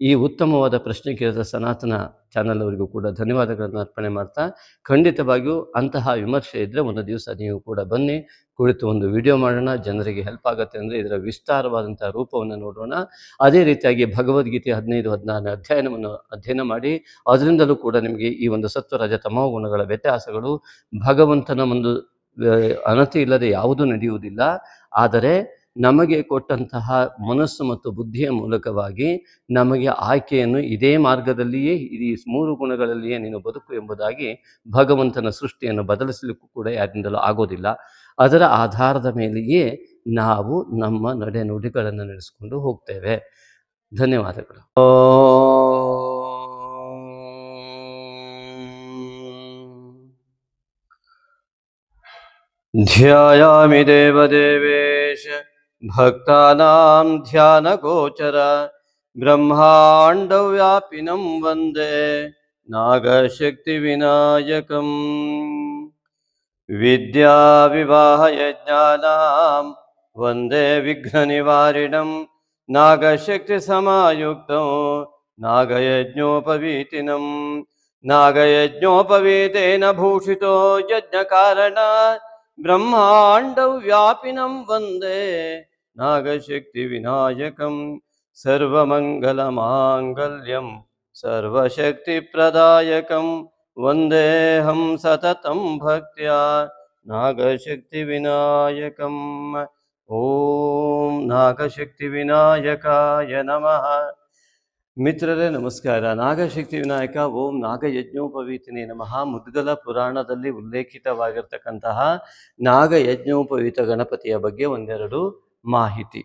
ಈ ಉತ್ತಮವಾದ ಪ್ರಶ್ನೆ ಕೇಳಿದ ಸನಾತನ ಚಾನಲ್ ಅವರಿಗೂ ಕೂಡ ಧನ್ಯವಾದಗಳನ್ನು ಅರ್ಪಣೆ ಮಾಡ್ತಾ, ಖಂಡಿತವಾಗಿಯೂ ಅಂತಹ ವಿಮರ್ಶೆ ಇದ್ದರೆ ಒಂದು ದಿವಸ ನೀವು ಕೂಡ ಬನ್ನಿ, ಕುಳಿತು ಒಂದು ವಿಡಿಯೋ ಮಾಡೋಣ. ಜನರಿಗೆ ಹೆಲ್ಪ್ ಆಗುತ್ತೆ ಅಂದರೆ ಇದರ ವಿಸ್ತಾರವಾದಂಥ ರೂಪವನ್ನು ನೋಡೋಣ. ಅದೇ ರೀತಿಯಾಗಿ ಭಗವದ್ಗೀತೆ 15-16 ಅಧ್ಯಯನ ಮಾಡಿ ಅದರಿಂದಲೂ ಕೂಡ ನಿಮಗೆ ಈ ಒಂದು ಸತ್ವ ರಜ ತಮೋ ಗುಣಗಳ ವ್ಯತ್ಯಾಸಗಳು, ಭಗವಂತನ ಒಂದು ಅನತಿ ಇಲ್ಲದೆ ಯಾವುದೂ ನಡೆಯುವುದಿಲ್ಲ. ಆದರೆ ನಮಗೆ ಕೊಟ್ಟಂತಹ ಮನಸ್ಸು ಮತ್ತು ಬುದ್ಧಿಯ ಮೂಲಕವಾಗಿ ನಮಗೆ ಆಯ್ಕೆಯನ್ನು ಇದೇ ಮಾರ್ಗದಲ್ಲಿಯೇ, ಈ 3 ಗುಣಗಳಲ್ಲಿಯೇ ನೀನು ಬದುಕು ಎಂಬುದಾಗಿ ಭಗವಂತನ ಸೃಷ್ಟಿಯನ್ನು ಬದಲಿಸಲಿಕ್ಕೂ ಕೂಡ ಯಾರಿಂದಲೂ ಆಗೋದಿಲ್ಲ. ಅದರ ಆಧಾರದ ಮೇಲೆಯೇ ನಾವು ನಮ್ಮ ನಡೆನುಡಿಗಳನ್ನು ನಡೆಸಿಕೊಂಡು ಹೋಗ್ತೇವೆ. ಧನ್ಯವಾದಗಳು. ಧ್ಯಾಯಾಮಿ ದೇವದೇವೇಶ ಭಕ್ತಾನಾಂ ಧ್ಯಾನ ಗೋಚರ ಬ್ರಹ್ಮಾಂಡ ವ್ಯಾಪಿನಂ ವಂದೇ ನಾಗಶಕ್ತಿ ವಿನಾಯಕಂ. ವಿದ್ಯಾ ವಿವಾಹ ಯಜ್ಞಾನಾಂ ವಂದೇ ವಿಘ್ನ ನಿವಾರಿಣಂ ನಾಗಶಕ್ತಿ ಸಮಾಯುಕ್ತಂ ನಾಗಯಜ್ಞೋಪವೀತಿನಂ. ನಾಗಯಜ್ಞೋಪವೀತೇನ ಭೂಷಿತೋ ಯಜ್ಞ ಕಾರಣ ಬ್ರಹ್ಮಾಂಡ ವ್ಯಾಪಿನಂ ವಂದೇ ನಾಗಶಕ್ತಿ ವಿನಾಯಕಂ. ಸರ್ವಮಂಗಲ ಮಾಂಗಲ್ಯಂ ಸರ್ವಶಕ್ತಿ ಪ್ರದಾಯಕಂ ವಂದೇಹಂ ಸತತಂ ಭಕ್ತ್ಯಾ ನಾಗಶಕ್ತಿ ವಿನಾಯಕಂ. ಓಂ ನಾಗಶಕ್ತಿ ವಿನಾಯಕಾಯ ನಮಃ. ಮಿತ್ರರೇ ನಮಸ್ಕಾರ. ನಾಗಶಕ್ತಿ ವಿನಾಯಕ ಓಂ ನಾಗಯಜ್ಞೋಪವೀತನೇ ನಮಃ. ಮುದ್ಗಲ ಪುರಾಣದಲ್ಲಿ ಉಲ್ಲೇಖಿತವಾಗಿರ್ತಕ್ಕಂತಹ ನಾಗಯಜ್ಞೋಪವೀತ ಗಣಪತಿಯ ಬಗ್ಗೆ ಒಂದೆರಡು ಮಾಹಿತಿ.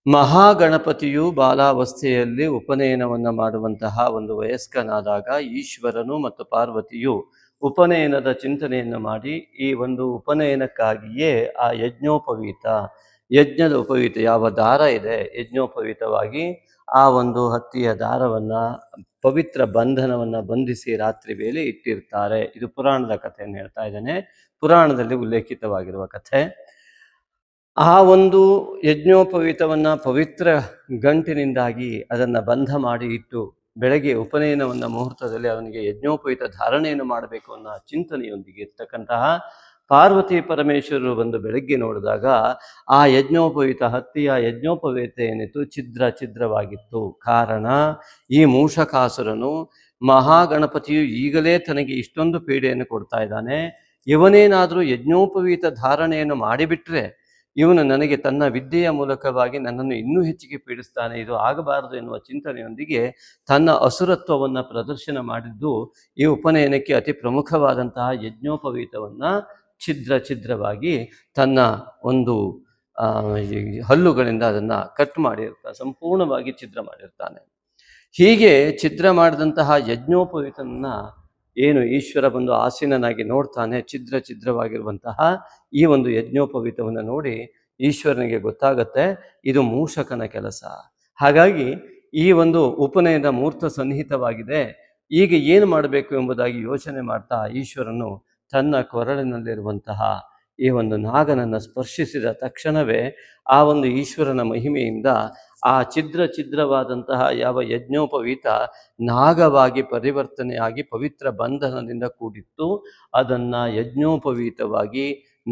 ಮಹಾಗಣಪತಿಯು ಬಾಲಾವಸ್ಥೆಯಲ್ಲಿ ಉಪನಯನವನ್ನು ಮಾಡುವಂತಹ ಒಂದು ವಯಸ್ಕನಾದಾಗ ಈಶ್ವರನು ಮತ್ತು ಪಾರ್ವತಿಯು ಉಪನಯನದ ಚಿಂತನೆಯನ್ನು ಮಾಡಿ ಈ ಒಂದು ಉಪನಯನಕ್ಕಾಗಿಯೇ ಆ ಯಜ್ಞದ ಉಪವೀತ ಯಾವ ದಾರ ಇದೆ, ಯಜ್ಞೋಪವೀತವಾಗಿ ಆ ಒಂದು ಹತ್ತಿಯ ದಾರವನ್ನು, ಪವಿತ್ರ ಬಂಧನವನ್ನು ಬಂಧಿಸಿ ರಾತ್ರಿ ವೇಳೆ ಇಟ್ಟಿರ್ತಾರೆ. ಇದು ಪುರಾಣದ ಕಥೆಯನ್ನು ಹೇಳ್ತಾ ಇದ್ದೇನೆ, ಪುರಾಣದಲ್ಲಿ ಉಲ್ಲೇಖಿತವಾಗಿರುವ ಕಥೆ. ಆ ಒಂದು ಯಜ್ಞೋಪವೀತವನ್ನು ಪವಿತ್ರ ಗಂಟಿನಿಂದಾಗಿ ಅದನ್ನು ಬಂಧ ಮಾಡಿ ಇಟ್ಟು ಬೆಳಗ್ಗೆ ಉಪನಯನವನ್ನು ಮುಹೂರ್ತದಲ್ಲಿ ಅವನಿಗೆ ಯಜ್ಞೋಪವೀತ ಧಾರಣೆಯನ್ನು ಮಾಡಬೇಕು ಅನ್ನೋ ಚಿಂತನೆಯೊಂದಿಗೆ ಇರ್ತಕ್ಕಂತಹ ಪಾರ್ವತಿ ಪರಮೇಶ್ವರರು ಬಂದು ಬೆಳಗ್ಗೆ ನೋಡಿದಾಗ ಆ ಯಜ್ಞೋಪವೀತ ಹತ್ತಿಯ ಯಜ್ಞೋಪವೀತ ಏನಿತ್ತು ಛಿದ್ರವಾಗಿತ್ತು. ಕಾರಣ, ಈ ಮೂಷಕಾಸುರನು ಮಹಾಗಣಪತಿಯು ಈಗಲೇ ತನಗೆ ಇಷ್ಟೊಂದು ಪೀಡೆಯನ್ನು ಕೊಡ್ತಾ ಇದ್ದಾನೆ, ಇವನೇನಾದರೂ ಯಜ್ಞೋಪವೀತ ಧಾರಣೆಯನ್ನು ಮಾಡಿಬಿಟ್ರೆ ಇವನು ನನಗೆ ತನ್ನ ವಿದ್ಯೆಯ ಮೂಲಕವಾಗಿ ನನ್ನನ್ನು ಇನ್ನೂ ಹೆಚ್ಚಿಗೆ ಪೀಡಿಸ್ತಾನೆ, ಇದು ಆಗಬಾರದು ಎನ್ನುವ ಚಿಂತನೆಯೊಂದಿಗೆ ತನ್ನ ಅಸುರತ್ವವನ್ನು ಪ್ರದರ್ಶನ ಮಾಡಿದ್ದು ಈ ಉಪನಯನಕ್ಕೆ ಅತಿ ಪ್ರಮುಖವಾದಂತಹ ಯಜ್ಞೋಪವೀತವನ್ನು ಛಿದ್ರವಾಗಿ ತನ್ನ ಒಂದು ಹಲ್ಲುಗಳಿಂದ ಅದನ್ನು ಕಟ್ ಮಾಡಿರ್ತಾನೆ, ಸಂಪೂರ್ಣವಾಗಿ ಛಿದ್ರ ಮಾಡಿರ್ತಾನೆ. ಹೀಗೆ ಛಿದ್ರ ಮಾಡಿದಂತಹ ಯಜ್ಞೋಪವೀತನನ್ನ ಏನು ಈಶ್ವರ ಬಂದು ಆಸೀನನಾಗಿ ನೋಡ್ತಾನೆ, ಛಿದ್ರವಾಗಿರುವಂತಹ ಈ ಒಂದು ಯಜ್ಞೋಪವೀತವನ್ನು ನೋಡಿ ಈಶ್ವರನಿಗೆ ಗೊತ್ತಾಗತ್ತೆ ಇದು ಮೂಷಕನ ಕೆಲಸ. ಹಾಗಾಗಿ ಈ ಒಂದು ಉಪನಯನ ಮೂರ್ತ ಸನ್ನಿಹಿತವಾಗಿದೆ, ಈಗ ಏನು ಮಾಡಬೇಕು ಎಂಬುದಾಗಿ ಯೋಚನೆ ಮಾಡ್ತಾ ಈಶ್ವರನು ತನ್ನ ಕೊರಳಿನಲ್ಲಿರುವಂತಹ ಈ ಒಂದು ನಾಗನನ್ನು ಸ್ಪರ್ಶಿಸಿದ ತಕ್ಷಣವೇ ಆ ಒಂದು ಈಶ್ವರನ ಮಹಿಮೆಯಿಂದ ಆ ಛಿದ್ರವಾದಂತಹ ಯಾವ ಯಜ್ಞೋಪವೀತ ನಾಗವಾಗಿ ಪರಿವರ್ತನೆಯಾಗಿ ಪವಿತ್ರ ಬಂಧನದಿಂದ ಕೂಡಿತ್ತು, ಅದನ್ನು ಯಜ್ಞೋಪವೀತವಾಗಿ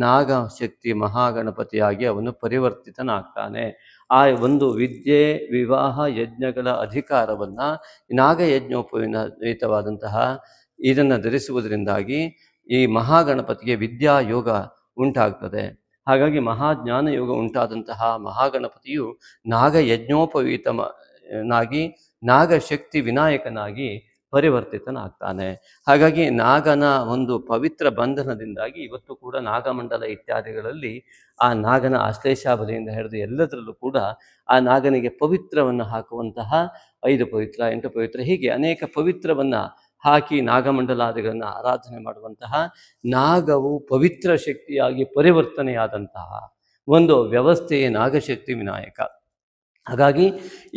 ನಾಗಶಕ್ತಿ ಮಹಾಗಣಪತಿಯಾಗಿ ಅವನು ಪರಿವರ್ತಿತನಾಗ್ತಾನೆ. ಆ ಒಂದು ವಿದ್ಯೆ, ವಿವಾಹ, ಯಜ್ಞಗಳ ಅಧಿಕಾರವನ್ನು ನಾಗಯಜ್ಞೋಪವೀತವಾದಂತಹ ಇದನ್ನು ಧರಿಸುವುದರಿಂದಾಗಿ ಈ ಮಹಾಗಣಪತಿಗೆ ವಿದ್ಯಾಯೋಗ ಉಂಟಾಗ್ತದೆ. ಹಾಗಾಗಿ ಮಹಾಜ್ಞಾನ ಯೋಗ ಉಂಟಾದಂತಹ ಮಹಾಗಣಪತಿಯು ನಾಗಯಜ್ಞೋಪವೀತನಾಗಿ ನಾಗಶಕ್ತಿ ವಿನಾಯಕನಾಗಿ ಪರಿವರ್ತಿತನಾಗ್ತಾನೆ. ಹಾಗಾಗಿ ನಾಗನ ಒಂದು ಪವಿತ್ರ ಬಂಧನದಿಂದಾಗಿ ಇವತ್ತು ಕೂಡ ನಾಗಮಂಡಲ ಇತ್ಯಾದಿಗಳಲ್ಲಿ ಆ ನಾಗನ ಆಶ್ಲೇಷಾಬಲಿಯಿಂದ ಹಿಡಿದು ಎಲ್ಲದರಲ್ಲೂ ಕೂಡ ಆ ನಾಗನಿಗೆ ಪವಿತ್ರವನ್ನು ಹಾಕುವಂತಹ 5 ಪವಿತ್ರ, 8 ಪವಿತ್ರ, ಹೀಗೆ ಅನೇಕ ಪವಿತ್ರವನ್ನು ಹಾಕಿ ನಾಗಮಂಡಲಾದಿಗಳನ್ನು ಆರಾಧನೆ ಮಾಡುವಂತಹ ನಾಗವು ಪವಿತ್ರ ಶಕ್ತಿಯಾಗಿ ಪರಿವರ್ತನೆಯಾದಂತಹ ಒಂದು ವ್ಯವಸ್ಥೆಯೇ ನಾಗಶಕ್ತಿ ವಿನಾಯಕ. ಹಾಗಾಗಿ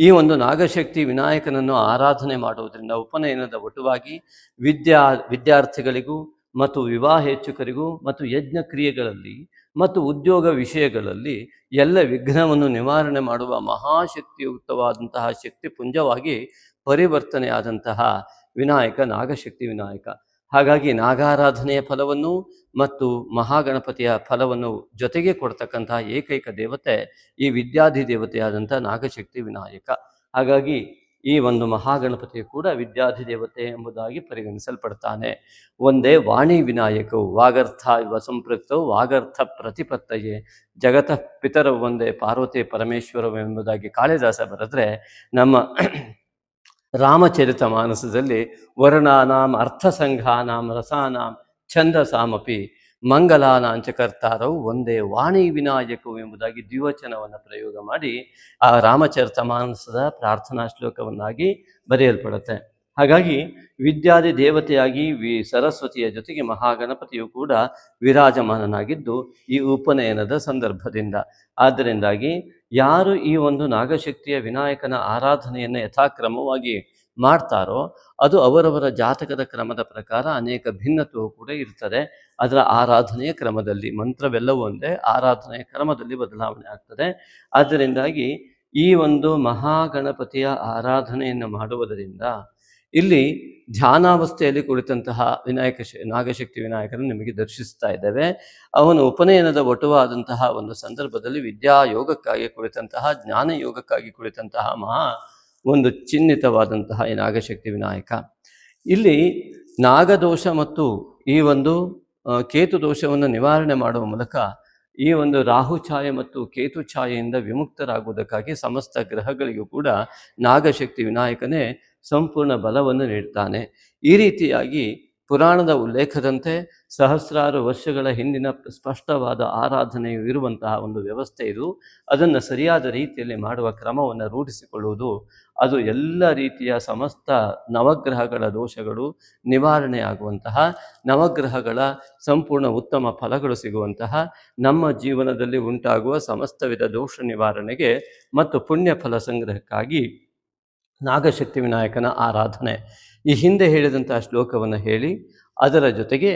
ಈ ಒಂದು ನಾಗಶಕ್ತಿ ವಿನಾಯಕನನ್ನು ಆರಾಧನೆ ಮಾಡುವುದರಿಂದ ಉಪನಯನದ ಒಟುವಾಗಿ ವಿದ್ಯಾರ್ಥಿಗಳಿಗೂ ಮತ್ತು ವಿವಾಹೇಚ್ಛುಕರಿಗೂ ಮತ್ತು ಯಜ್ಞ ಕ್ರಿಯೆಗಳಲ್ಲಿ ಮತ್ತು ಉದ್ಯೋಗ ವಿಷಯಗಳಲ್ಲಿ ಎಲ್ಲ ವಿಘ್ನವನ್ನು ನಿವಾರಣೆ ಮಾಡುವ ಮಹಾಶಕ್ತಿಯುಕ್ತವಾದಂತಹ ಶಕ್ತಿ ಪುಂಜವಾಗಿ ಪರಿವರ್ತನೆಯಾದಂತಹ ವಿನಾಯಕ ನಾಗಶಕ್ತಿ ವಿನಾಯಕ. ಹಾಗಾಗಿ ನಾಗಾರಾಧನೆಯ ಫಲವನ್ನು ಮತ್ತು ಮಹಾಗಣಪತಿಯ ಫಲವನ್ನು ಜೊತೆಗೆ ಕೊಡ್ತಕ್ಕಂತಹ ಏಕೈಕ ದೇವತೆ ಈ ವಿದ್ಯಾಧಿ ದೇವತೆಯಾದಂಥ ನಾಗಶಕ್ತಿ ವಿನಾಯಕ. ಹಾಗಾಗಿ ಈ ಒಂದು ಮಹಾಗಣಪತಿಯು ಕೂಡ ವಿದ್ಯಾಧಿ ದೇವತೆ ಎಂಬುದಾಗಿ ಪರಿಗಣಿಸಲ್ಪಡ್ತಾನೆ. ಒಂದೇ ವಾಣಿ ವಿನಾಯಕವು ವಾಗರ್ಥ ಇವ ಸಂಪೃಕ್ತವು ವಾಗರ್ಥ ಪ್ರತಿಪತ್ತಯೇ ಜಗತಃ ಪಿತರ ಒಂದೇ ಪಾರ್ವತಿ ಪರಮೇಶ್ವರವೆಂಬುದಾಗಿ ಕಾಳಿದಾಸ ಬರೆದ್ರೆ, ನಮ್ಮ ರಾಮಚರಿತ ಮಾನಸದಲ್ಲಿ ವರ್ಣಾನಾಂ ಅರ್ಥಸಂಘಾನಾಂ ರಸಾನಾಂ ಛಂದಸಾಮಪಿ ಮಂಗಲಾನಾಂಚ ಕರ್ತಾರವು ಒಂದೇ ವಾಣಿ ವಿನಾಯಕವು ಎಂಬುದಾಗಿ ದ್ವಿವಚನವನ್ನು ಪ್ರಯೋಗ ಮಾಡಿ ಆ ರಾಮಚರಿತ ಮಾನಸದ ಪ್ರಾರ್ಥನಾ ಶ್ಲೋಕವನ್ನಾಗಿ ಬರೆಯಲ್ಪಡುತ್ತೆ. ಹಾಗಾಗಿ ವಿದ್ಯಾದಿ ದೇವತೆಯಾಗಿ ಸರಸ್ವತಿಯ ಜೊತೆಗೆ ಮಹಾಗಣಪತಿಯು ಕೂಡ ವಿರಾಜಮಾನನಾಗಿದ್ದು ಈ ಉಪನಯನದ ಸಂದರ್ಭದಿಂದ. ಆದ್ದರಿಂದಾಗಿ ಯಾರು ಈ ಒಂದು ನಾಗಶಕ್ತಿಯ ವಿನಾಯಕನ ಆರಾಧನೆಯನ್ನು ಯಥಾಕ್ರಮವಾಗಿ ಮಾಡ್ತಾರೋ ಅದು ಅವರವರ ಜಾತಕದ ಕ್ರಮದ ಪ್ರಕಾರ ಅನೇಕ ಭಿನ್ನತ್ವವು ಕೂಡ ಇರ್ತದೆ. ಅದರ ಆರಾಧನೆಯ ಕ್ರಮದಲ್ಲಿ ಮಂತ್ರವೆಲ್ಲವೂ ಒಂದೇ, ಆರಾಧನೆಯ ಕ್ರಮದಲ್ಲಿ ಬದಲಾವಣೆ ಆಗ್ತದೆ. ಆದ್ದರಿಂದಾಗಿ ಈ ಒಂದು ಮಹಾಗಣಪತಿಯ ಆರಾಧನೆಯನ್ನು ಮಾಡುವುದರಿಂದ ಇಲ್ಲಿ ಧ್ಯಾನಾವಸ್ಥೆಯಲ್ಲಿ ಕುಳಿತಂತಹ ನಾಗಶಕ್ತಿ ವಿನಾಯಕರನ್ನು ನಿಮಗೆ ದರ್ಶಿಸ್ತಾ ಇದ್ದೇವೆ. ಅವನು ಉಪನಯನದ ಒಟುವಾದಂತಹ ಒಂದು ಸಂದರ್ಭದಲ್ಲಿ ವಿದ್ಯಾಯೋಗಕ್ಕಾಗಿ ಕುಳಿತಂತಹ, ಜ್ಞಾನ ಯೋಗಕ್ಕಾಗಿ ಕುಳಿತಂತಹ ಒಂದು ಚಿಹ್ನಿತವಾದಂತಹ ಈ ನಾಗಶಕ್ತಿ ವಿನಾಯಕ. ಇಲ್ಲಿ ನಾಗದೋಷ ಮತ್ತು ಈ ಒಂದು ಕೇತು ದೋಷವನ್ನು ನಿವಾರಣೆ ಮಾಡುವ ಮೂಲಕ ಈ ಒಂದು ರಾಹು ಛಾಯೆ ಮತ್ತು ಕೇತು ಛಾಯೆಯಿಂದ ವಿಮುಕ್ತರಾಗುವುದಕ್ಕಾಗಿ ಸಮಸ್ತ ಗ್ರಹಗಳಿಗೂ ಕೂಡ ನಾಗಶಕ್ತಿ ವಿನಾಯಕನೇ ಸಂಪೂರ್ಣ ಬಲವನ್ನು ನೀಡ್ತಾನೆ. ಈ ರೀತಿಯಾಗಿ ಪುರಾಣದ ಉಲ್ಲೇಖದಂತೆ ಸಹಸ್ರಾರು ವರ್ಷಗಳ ಹಿಂದಿನ ಸ್ಪಷ್ಟವಾದ ಆರಾಧನೆಯು ಇರುವಂತಹ ಒಂದು ವ್ಯವಸ್ಥೆ ಇದು. ಅದನ್ನು ಸರಿಯಾದ ರೀತಿಯಲ್ಲಿ ಮಾಡುವ ಕ್ರಮವನ್ನು ರೂಢಿಸಿಕೊಳ್ಳುವುದು, ಅದು ಎಲ್ಲ ರೀತಿಯ ಸಮಸ್ತ ನವಗ್ರಹಗಳ ದೋಷಗಳು ನಿವಾರಣೆಯಾಗುವಂತಹ, ನವಗ್ರಹಗಳ ಸಂಪೂರ್ಣ ಉತ್ತಮ ಫಲಗಳು ಸಿಗುವಂತಹ, ನಮ್ಮ ಜೀವನದಲ್ಲಿ ಉಂಟಾಗುವ ಸಮಸ್ತ ವಿಧ ದೋಷ ನಿವಾರಣೆಗೆ ಮತ್ತು ಪುಣ್ಯ ಫಲ ಸಂಗ್ರಹಕ್ಕಾಗಿ ನಾಗಶಕ್ತಿ ವಿನಾಯಕನ ಆರಾಧನೆ. ಈ ಹಿಂದೆ ಹೇಳಿದಂತಹ ಶ್ಲೋಕವನ್ನು ಹೇಳಿ ಅದರ ಜೊತೆಗೆ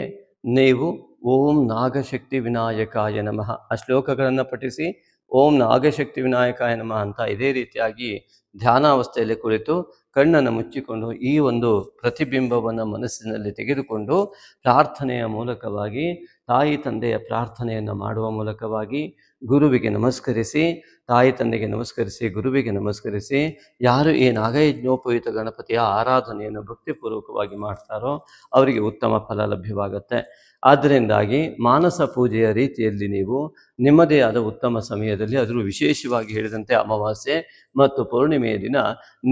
ನೀವು ಓಂ ನಾಗಶಕ್ತಿ ವಿನಾಯಕಾಯ ನಮಃ ಆ ಶ್ಲೋಕಗಳನ್ನು ಪಠಿಸಿ ಓಂ ನಾಗಶಕ್ತಿ ವಿನಾಯಕಾಯ ನಮಃ ಅಂತ ಇದೇ ರೀತಿಯಾಗಿ ಧ್ಯಾನಾವಸ್ಥೆಯಲ್ಲಿ ಕುಳಿತು ಕಣ್ಣನ್ನು ಮುಚ್ಚಿಕೊಂಡು ಈ ಒಂದು ಪ್ರತಿಬಿಂಬವನ್ನು ಮನಸ್ಸಿನಲ್ಲಿ ತೆಗೆದುಕೊಂಡು ಪ್ರಾರ್ಥನೆಯ ಮೂಲಕವಾಗಿ ತಾಯಿ ತಂದೆಯ ಪ್ರಾರ್ಥನೆಯನ್ನು ಮಾಡುವ ಮೂಲಕವಾಗಿ ಗುರುವಿಗೆ ನಮಸ್ಕರಿಸಿ, ತಾಯಿ ತಂದೆಗೆ ನಮಸ್ಕರಿಸಿ, ಗುರುವಿಗೆ ನಮಸ್ಕರಿಸಿ, ಯಾರು ಈ ನಾಗಯಜ್ಞೋಪಯುಕ್ತ ಗಣಪತಿಯ ಆರಾಧನೆಯನ್ನು ಭಕ್ತಿಪೂರ್ವಕವಾಗಿ ಮಾಡ್ತಾರೋ ಅವರಿಗೆ ಉತ್ತಮ ಫಲ ಲಭ್ಯವಾಗುತ್ತೆ. ಆದ್ದರಿಂದಾಗಿ ಮಾನಸ ಪೂಜೆಯ ರೀತಿಯಲ್ಲಿ ನೀವು ನಿಮ್ಮದೇ ಆದ ಉತ್ತಮ ಸಮಯದಲ್ಲಿ, ಅದರಲ್ಲೂ ವಿಶೇಷವಾಗಿ ಹೇಳಿದಂತೆ ಅಮಾವಾಸ್ಯೆ ಮತ್ತು ಪೌರ್ಣಿಮೆಯ ದಿನ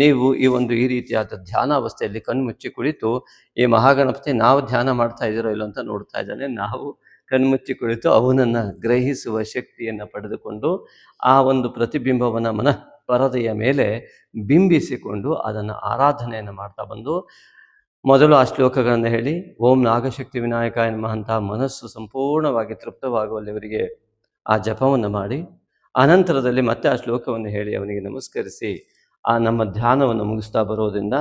ನೀವು ಈ ರೀತಿಯಾದ ಧ್ಯಾನಾವಸ್ಥೆಯಲ್ಲಿ ಕಣ್ಮುಚ್ಚಿ ಕುಳಿತು, ಈ ಮಹಾಗಣಪತಿ ನಾವು ಧ್ಯಾನ ಮಾಡ್ತಾ ಇದ್ದೀರೋ ಇಲ್ಲೋ ಅಂತ ನೋಡ್ತಾ ಇದ್ದಾನೆ, ನಾವು ಕಣ್ಮುಚ್ಚಿ ಕುಳಿತು ಅವನನ್ನು ಗ್ರಹಿಸುವ ಶಕ್ತಿಯನ್ನು ಪಡೆದುಕೊಂಡು ಆ ಒಂದು ಪ್ರತಿಬಿಂಬವನ್ನು ಮನಃ ಪರದೆಯ ಮೇಲೆ ಬಿಂಬಿಸಿಕೊಂಡು ಅದನ್ನು ಆರಾಧನೆಯನ್ನು ಮಾಡ್ತಾ ಬಂದು, ಮೊದಲು ಆ ಶ್ಲೋಕಗಳನ್ನು ಹೇಳಿ ಓಂ ನಾಗಶಕ್ತಿ ವಿನಾಯಕಾಯ ನಮಃ ಅಂತ ಮನಸ್ಸು ಸಂಪೂರ್ಣವಾಗಿ ತೃಪ್ತವಾಗುವಲ್ಲಿವರಿಗೆ ಆ ಜಪವನ್ನು ಮಾಡಿ, ಅನಂತರದಲ್ಲಿ ಮತ್ತೆ ಆ ಶ್ಲೋಕವನ್ನು ಹೇಳಿ ಅವನಿಗೆ ನಮಸ್ಕರಿಸಿ ಆ ನಮ್ಮ ಧ್ಯಾನವನ್ನು ಮುಗಿಸ್ತಾ ಬರೋದ್ರಿಂದ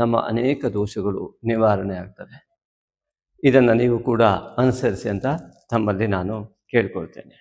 ನಮ್ಮ ಅನೇಕ ದೋಷಗಳು ನಿವಾರಣೆ ಆಗ್ತವೆ. ಇದನ್ನು ನೀವು ಕೂಡ ಅನುಸರಿಸಿ ಅಂತ ತಮ್ಮಲ್ಲಿ ನಾನು ಕೇಳ್ಕೊಳ್ತೇನೆ.